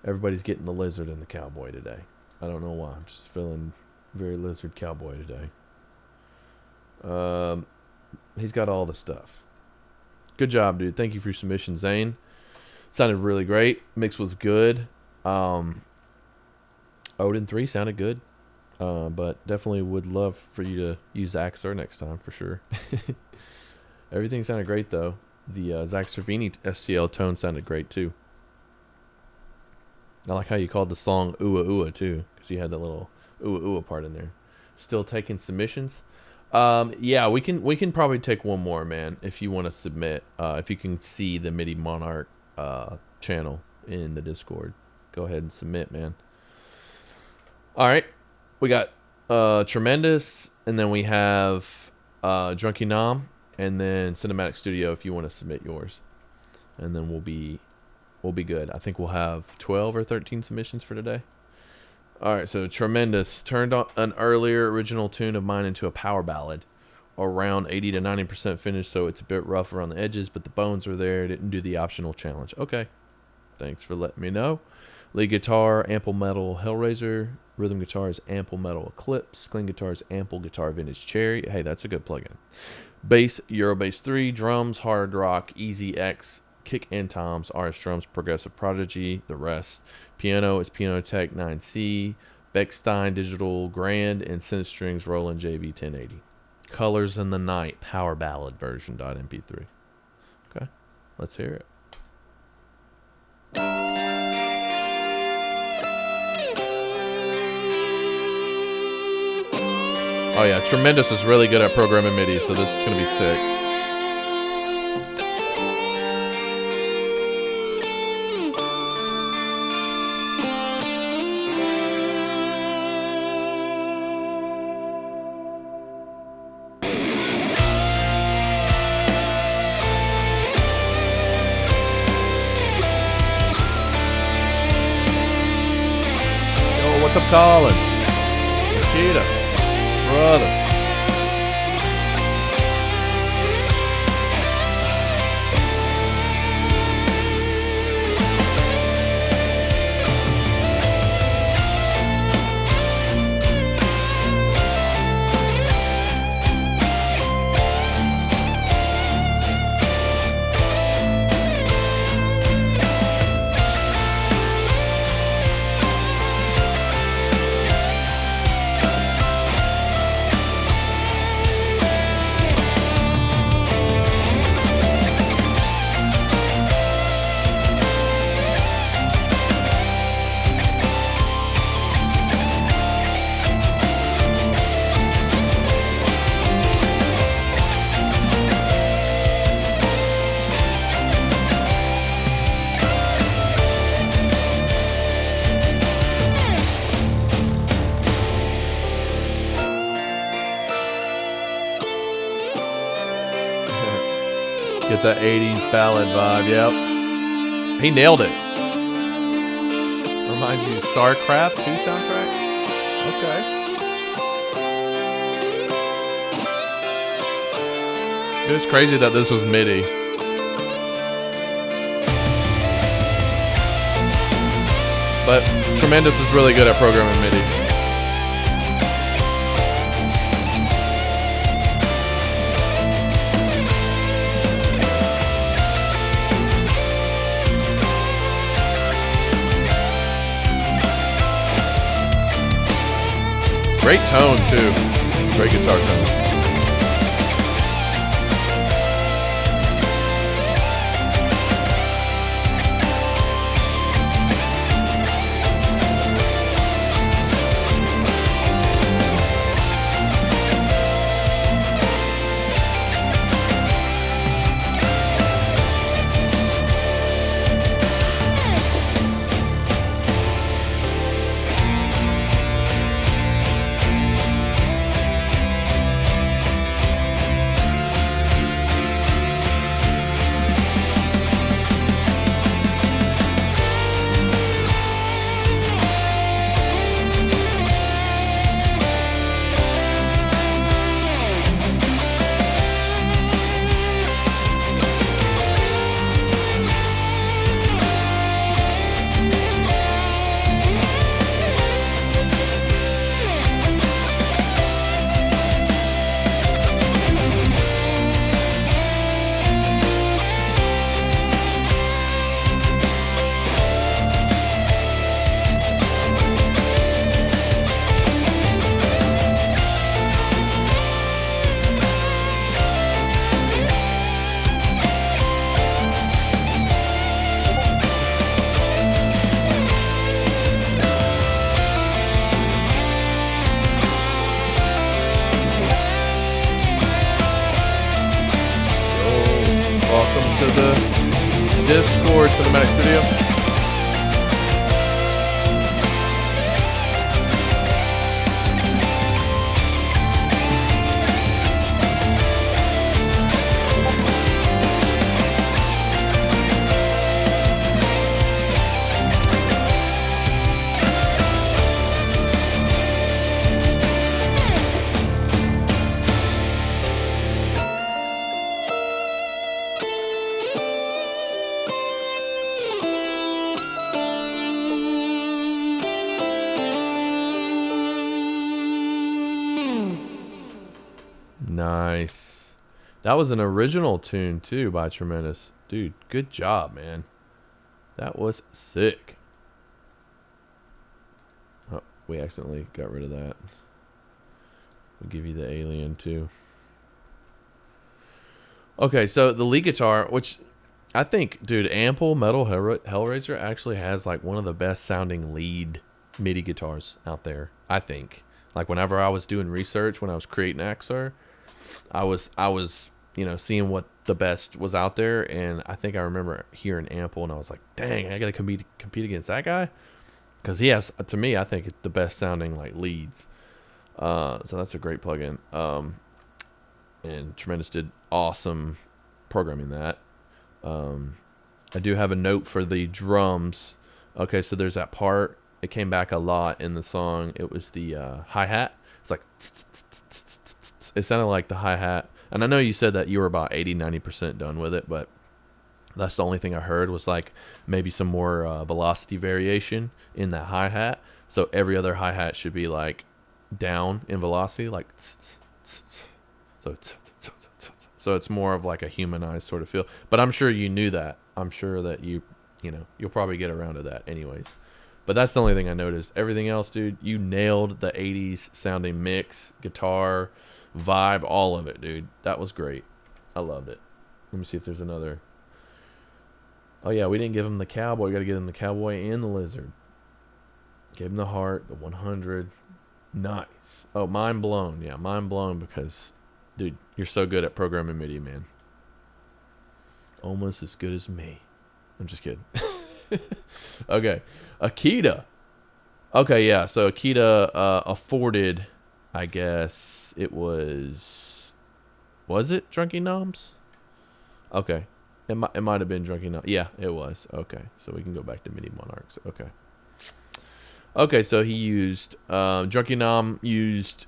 Everybody's getting the lizard and the cowboy today. I don't know why. I'm just feeling very lizard cowboy today. He's got all the stuff. Good job, dude. Thank you for your submission, Zane. Sounded really great. Mix was good. Odin 3 sounded good. But definitely would love for you to use Axure next time for sure. Everything sounded great though. The Zach Cervini STL tone sounded great too. I like how you called the song Ooh Ooh too, because you had that little Ooh Ooh part in there. Still taking submissions. Yeah, we can probably take one more, man, if you want to submit. If you can see the Midi Monarch channel in the Discord, go ahead and submit, man. All right, we got Tremendous, and then we have Drunky Nom, and then Cinematic Studio if you want to submit yours, and then we'll be good. I think we'll have 12 or 13 submissions for today. All right, so Tremendous turned an earlier original tune of mine into a power ballad, around 80 to 90% finished, so it's a bit rough around the edges, but the bones are there. Didn't do the optional challenge. Okay, thanks for letting me know. Lead guitar, Ample Metal Hellraiser. Rhythm guitar is Ample Metal Eclipse. Clean guitar is Ample Guitar Vintage Cherry. Hey, that's a good plugin. Bass, Eurobass 3. Drums, Hard Rock, Easy X. Kick and toms, RS Drums, Progressive Prodigy. The rest. Piano is Piano Tech 9C. Beckstein Digital Grand. And synth strings, Roland JV 1080. Colors in the Night, Power Ballad version .mp3. Okay, let's hear it. Oh yeah, Tremendous is really good at programming MIDI, so this is going to be sick. Yo, what's up, Colin? Nikita. Brother. Get that 80s ballad vibe, yep. He nailed it. Reminds you of StarCraft 2 soundtrack? Okay. It was crazy that this was MIDI. But Tremendous is really good at programming MIDI. Great tone, too. Great guitar tone. Discord, Cinematic Studio. Nice. That was an original tune too by Tremendous. Dude, good job, man. That was sick. Oh, we accidentally got rid of that. We'll give you the alien too. Okay, so the lead guitar, which I think, dude, Ample Metal Hellraiser actually has like one of the best sounding lead MIDI guitars out there, I think. Like whenever I was doing research, when I was creating Axure, I was, you know, seeing what the best was out there, and I think I remember hearing Ample, and I was like, dang, I gotta compete against that guy, because he has, to me, I think the best sounding like leads. So that's a great plugin. And Tremendous did awesome programming that. I do have a note for the drums. Okay, so there's that part. It came back a lot in the song. It was the hi-hat. It's like, it sounded like the hi-hat. And I know you said that you were about 80-90% done with it, but that's the only thing I heard was like maybe some more velocity variation in that hi-hat. So every other hi-hat should be like down in velocity, like so it's more of like a humanized sort of feel. But I'm sure you knew that. I'm sure that you know, you'll probably get around to that anyways. But that's the only thing I noticed. Everything else, dude, you nailed the 80s sounding mix, guitar, vibe, all of it, dude. That was great. I loved it. Let me see if there's another. Oh, yeah, we didn't give him the cowboy. We got to give him the cowboy and the lizard. Gave him the heart, the 100. Nice. Oh, mind blown. Yeah, mind blown because, dude, you're so good at programming MIDI, man. Almost as good as me. I'm just kidding. Okay. Akita. Okay, yeah. So Akita afforded, I guess it was it Drunky Noms? Okay. It might have been Drunky Noms. Yeah, it was. Okay. So we can go back to Midi Monarchs. Okay. Okay, so he used Drunky Nom used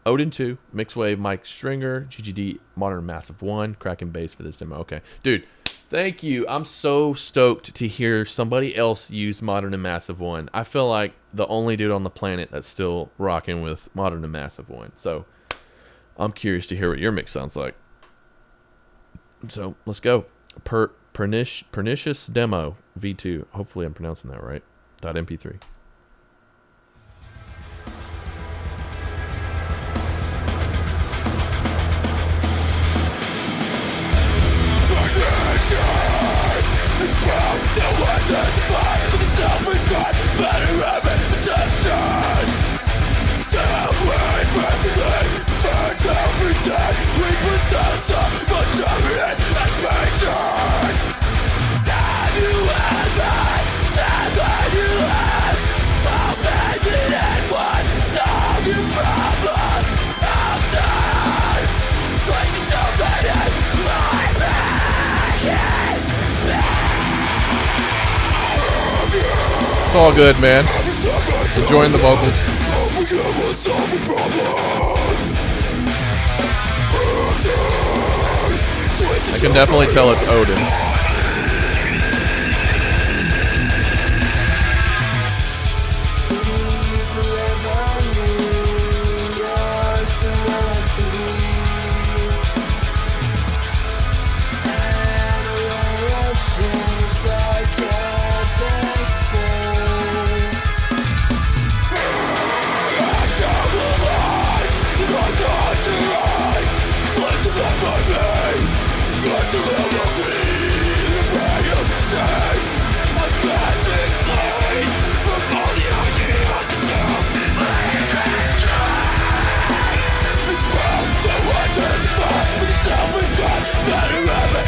Odin 2, Mixwave Mike Stringer, GGD Modern Massive 1, Kraken bass for this demo. Okay. Dude, thank you. I'm so stoked to hear somebody else use Modern and Massive 1. I feel like the only dude on the planet that's still rocking with Modern and Massive 1. So I'm curious to hear what your mix sounds like. So let's go. Pernicious Demo V2. Hopefully I'm pronouncing that right. .mp3. It's all good, man. Enjoying the vocals. I can definitely tell it's Odin. Better ever,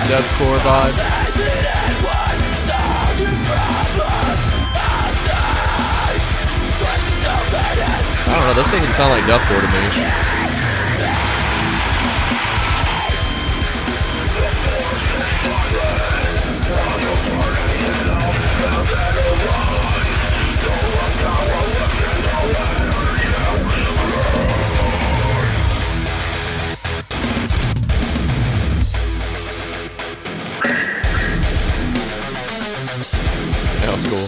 Deathcore vibe. I don't know, those things sound like deathcore to me. That was cool.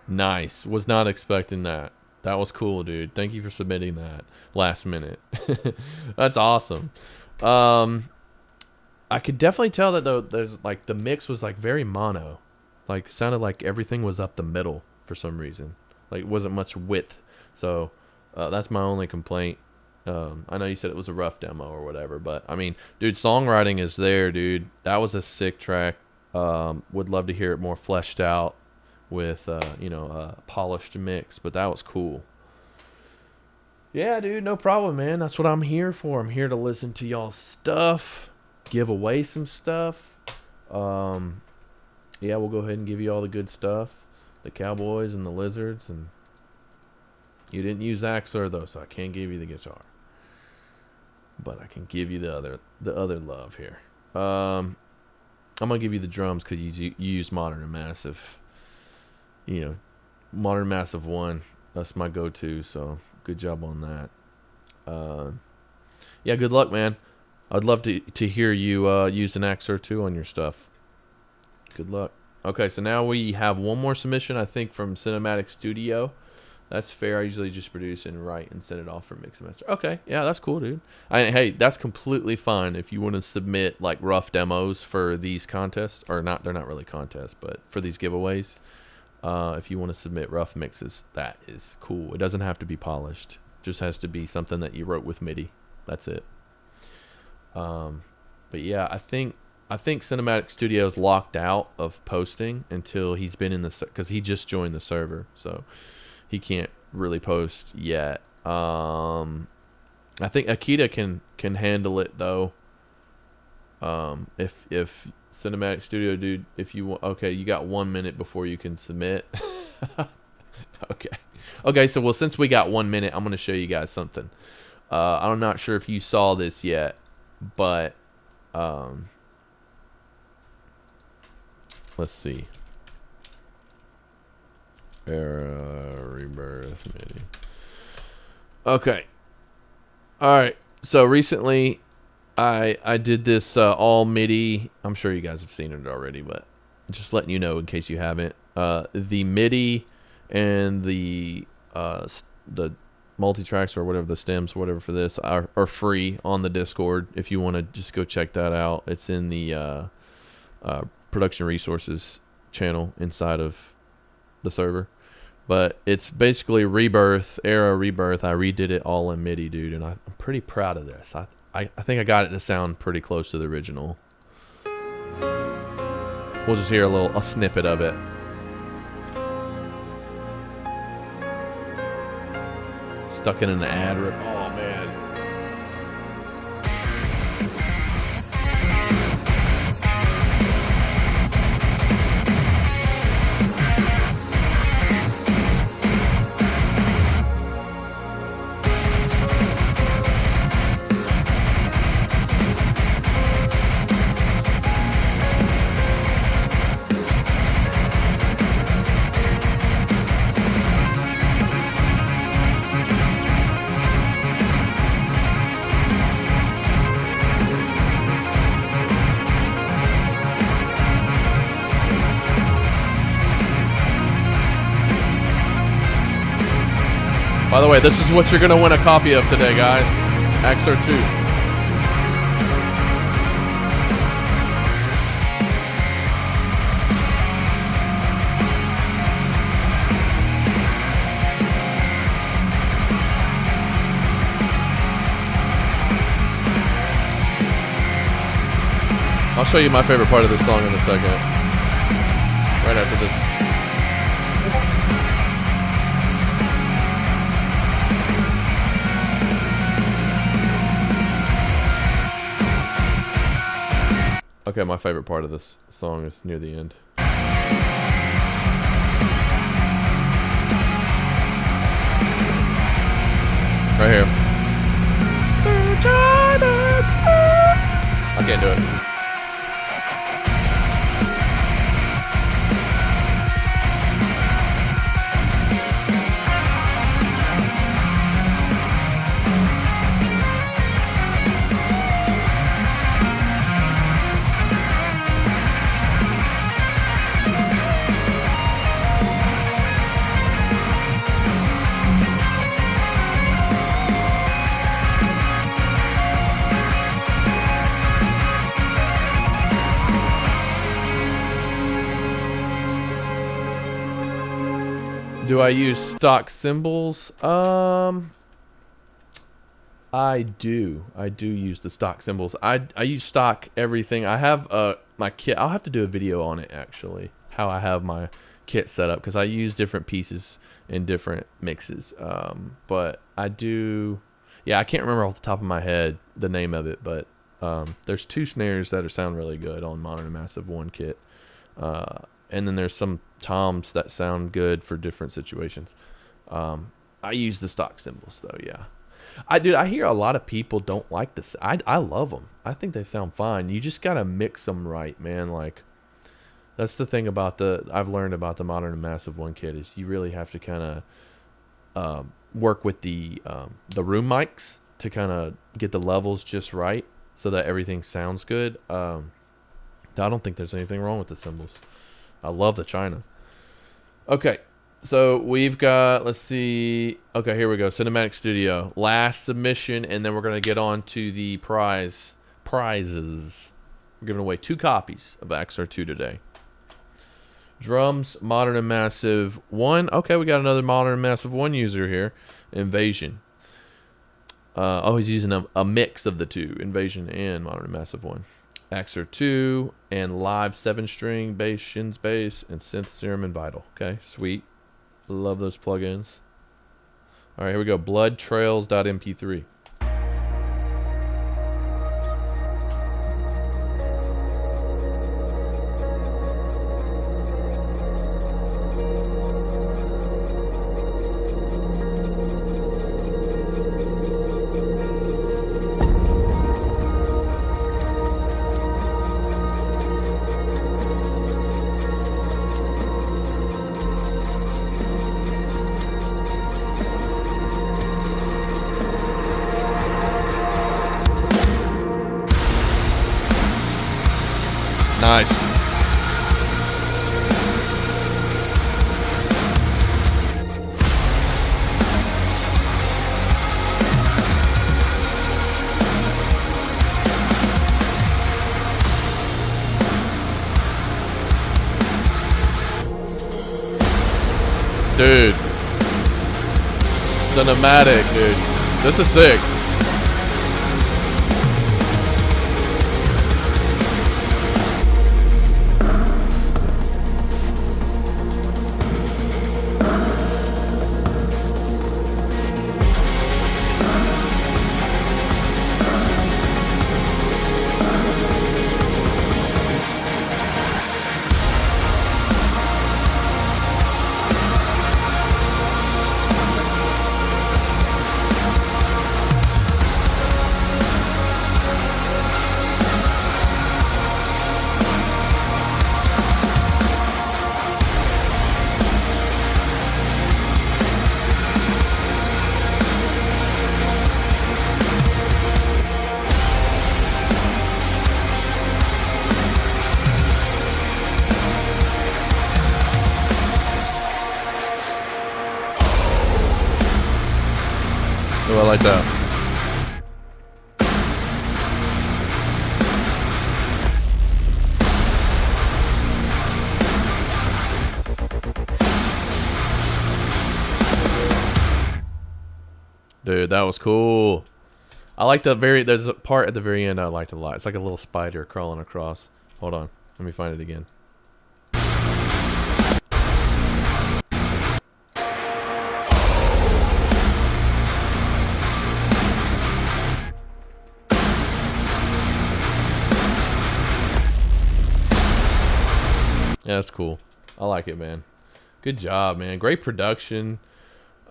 Nice. Was not expecting that. That was cool, dude. Thank you for submitting that last minute. That's awesome. I could definitely tell that though there's like the mix was like very mono. Like sounded like everything was up the middle for some reason. Like it wasn't much width. So that's my only complaint. I know you said it was a rough demo or whatever, but I mean, dude, songwriting is there, dude. That was a sick track. Would love to hear it more fleshed out with a polished mix, but that was cool. Yeah, dude, no problem, man. That's what I'm here for. I'm here to listen to y'all's stuff, give away some stuff. Yeah, we'll go ahead and give you all the good stuff, the Cowboys and the Lizards, and you didn't use Axure though, so I can't give you the guitar, but I can give you the other love here. I'm gonna give you the drums because you used Modern and Massive. Modern Massive 1. That's my go-to, so good job on that. Yeah, good luck, man. I'd love to hear you use an Axure II on your stuff. Good luck. Okay, so now we have one more submission, I think, from Cinematic Studio. That's fair. I usually just produce and write and send it off for mix and master. Okay, yeah, that's cool, dude. Hey, that's completely fine if you want to submit like rough demos for these contests, or not. They're not really contests, but for these giveaways. If you want to submit rough mixes, that is cool. It doesn't have to be polished. It just has to be something that you wrote with MIDI. That's it. But yeah, I think Cinematic Studio's locked out of posting until he's been in the, because he just joined the server, so he can't really post yet. I think Akita can handle it though. If Cinematic Studio dude, if you want, okay, you got 1 minute before you can submit. Okay, so well, since we got 1 minute, I'm gonna show you guys something. I'm not sure if you saw this yet, but let's see. Era Rebirth MIDI. Okay. All right. So recently, I did this all MIDI. I'm sure you guys have seen it already, but just letting you know in case you haven't. The MIDI and the multi-tracks or whatever, the stems, whatever for this are free on the Discord. If you want to just go check that out, it's in the production resources channel inside of the server. But it's basically Era Rebirth. I redid it all in MIDI, dude, and I'm pretty proud of this. I think I got it to sound pretty close to the original. We'll just hear a snippet of it. Stuck in an ad rip. Oh man. By the way, this is what you're gonna win a copy of today, guys. Axure II. I'll show you my favorite part of this song in a second. Right after this. Okay, my favorite part of this song is near the end. Right here. I can't do it. Do I use stock cymbals? I do. I do use the stock cymbals. I use stock everything. I have my kit. I'll have to do a video on it actually. How I have my kit set up because I use different pieces in different mixes. But I do. Yeah, I can't remember off the top of my head the name of it, but there's 2 snares that sound really good on Modern and Massive 1 kit. And then there's some toms that sound good for different situations. I use the stock cymbals though, yeah. I hear a lot of people don't like this. I love them. I think they sound fine. You just gotta mix them right, man. Like that's the thing about I've learned about the Modern and Massive 1 kit is you really have to kind of work with the room mics to kind of get the levels just right so that everything sounds good. I don't think there's anything wrong with the cymbals. I love the China. Okay, so we've got, let's see. Okay, here we go. Cinematic Studio. Last submission, and then we're going to get on to the prizes. We're giving away 2 copies of Axure II today. Drums, Modern and Massive 1. Okay, we got another Modern and Massive 1 user here. Invasion. He's using a mix of the 2. Invasion and Modern and Massive 1. Axure II and live 7-string bass, Shins bass, and synth Serum and Vital. Okay, sweet. Love those plugins. All right, here we go. Bloodtrails.mp3. Nice. Dude. Cinematic, dude. This is sick. Oh, I like that. Dude, that was cool. I like there's a part at the very end I liked a lot. It's like a little spider crawling across. Hold on. Let me find it again. Yeah, that's cool. I like it, man. Good job, man. Great production.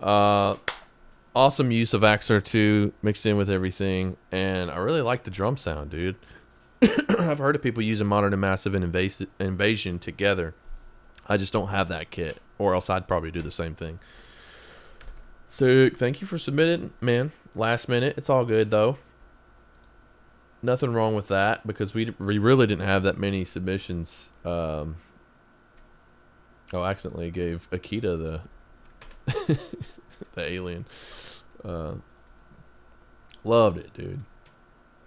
Awesome use of Axure II mixed in with everything. And I really like the drum sound, dude. I've heard of people using Modern and Massive and Invasion together. I just don't have that kit. Or else I'd probably do the same thing. So, thank you for submitting, man. Last minute. It's all good, though. Nothing wrong with that. Because we really didn't have that many submissions. Oh, I accidentally gave Akita the the alien. Loved it, dude.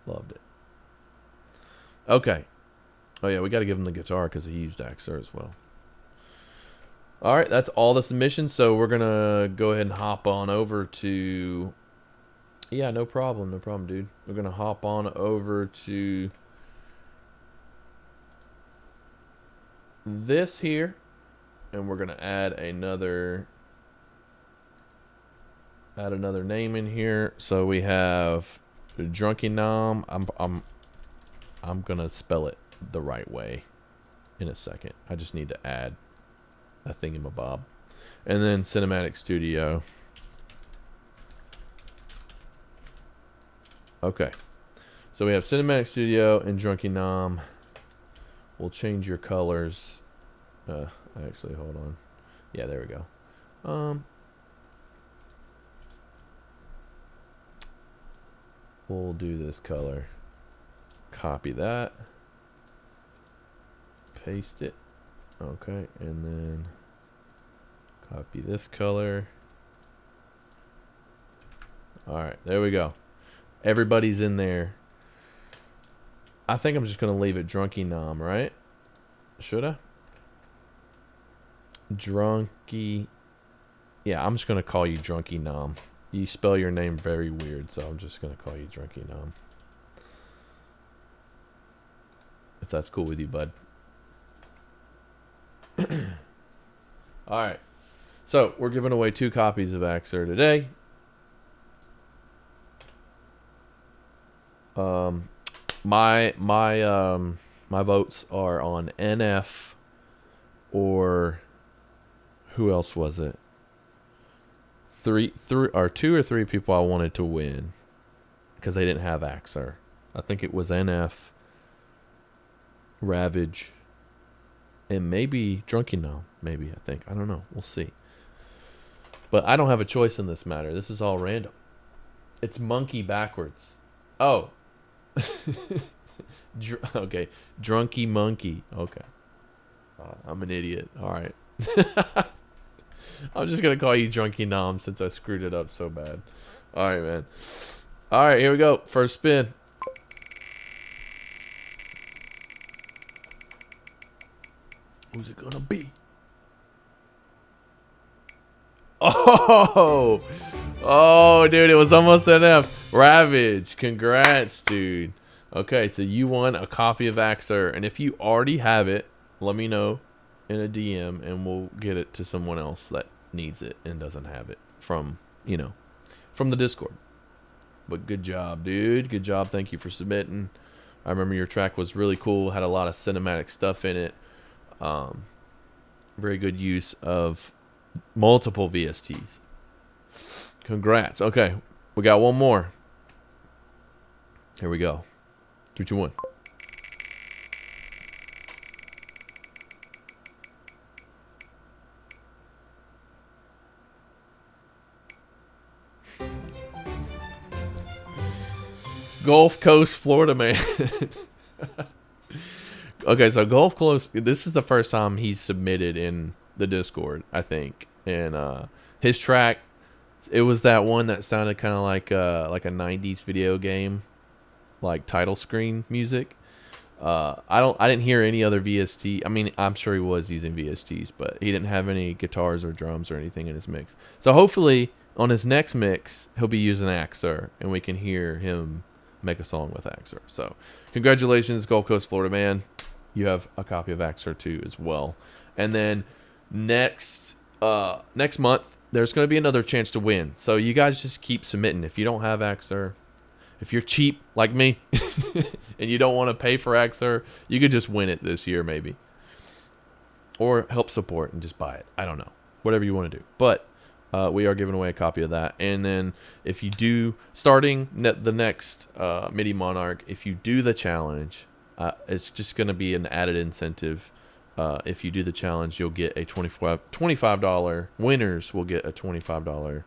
Loved it. Okay. Oh yeah, we got to give him the guitar because he used Axure as well. All right, that's all the submissions. So we're gonna go ahead and hop on over to. Yeah, no problem, dude. We're gonna hop on over to this here. And we're gonna add another name in here. So we have Drunky Nom. I'm gonna spell it the right way in a second. I just need to add a thingamabob. And then Cinematic Studio. Okay. So we have Cinematic Studio and Drunky Nom. We'll change your colors. Actually, hold on. Yeah, there we go. We'll do this color. Copy that. Paste it. Okay, and then copy this color. Alright, there we go. Everybody's in there. I think I'm just going to leave it Drunky Nom, right? Should I? Drunky. Yeah, I'm just going to call you Drunky Nom. You spell your name very weird, so I'm just going to call you Drunky Nom. If that's cool with you, bud. Alright. So, we're giving away 2 copies of Axure today. My votes are on NF or who else was it? 2 or 3 people I wanted to win because they didn't have Axure. I think it was NF, Ravage, and maybe Drunky Nom. Maybe, I think. I don't know. We'll see. But I don't have a choice in this matter. This is all random. It's monkey backwards. Oh. Okay. Drunky Monkey. Okay. I'm an idiot. All right. I'm just going to call you Drunky Nom since I screwed it up so bad. All right, man. All right, here we go. First spin. Who's it going to be? Oh! Oh, dude, it was almost an F. Ravage. Congrats, dude. Okay, so you won a copy of Axure. And if you already have it, let me know in a DM and we'll get it to someone else that needs it and doesn't have it from, from the Discord. But good job, dude. Good job. Thank you for submitting. I remember your track was really cool. Had a lot of cinematic stuff in it. Very good use of multiple VSTs. Congrats. Okay, we got one more. Here we go. 3, 2, 1. Gulf Coast, Florida man. Okay, so Gulf Coast. This is the first time he's submitted in the Discord, I think, and his track It was that one that sounded kind of like a '90s video game, like title screen music. I didn't hear any other VST. I mean, I'm sure he was using VSTs, but he didn't have any guitars or drums or anything in his mix. So hopefully on his next mix, he'll be using Axure, and we can hear him make a song with Axure. So congratulations, Gulf Coast, Florida man. You have a copy of Axure II as well. And then next month, there's going to be another chance to win. So you guys just keep submitting. If you don't have Axure, if you're cheap like me and you don't want to pay for Axure, you could just win it this year maybe. Or help support and just buy it. I don't know. Whatever you want to do. But we are giving away a copy of that. And then if you do, starting the next Midi Monarch, if you do the challenge, it's just going to be an added incentive. If you do the challenge, you'll get a $25. Winners will get a $25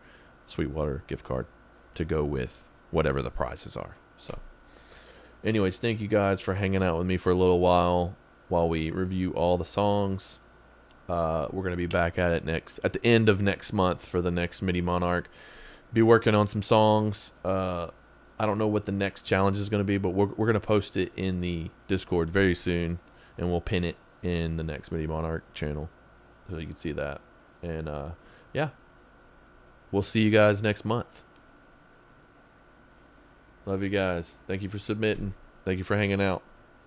Sweetwater gift card to go with whatever the prizes are. So anyways, thank you guys for hanging out with me for a little while we review all the songs. We're going to be back at it at the end of next month for the next Midi Monarch. Be working on some songs. I don't know what the next challenge is going to be, but we're going to post it in the Discord very soon, and we'll pin it in the next Midi Monarch channel so you can see that. And yeah, we'll see you guys next month. Love you guys. Thank you for submitting. Thank you for hanging out.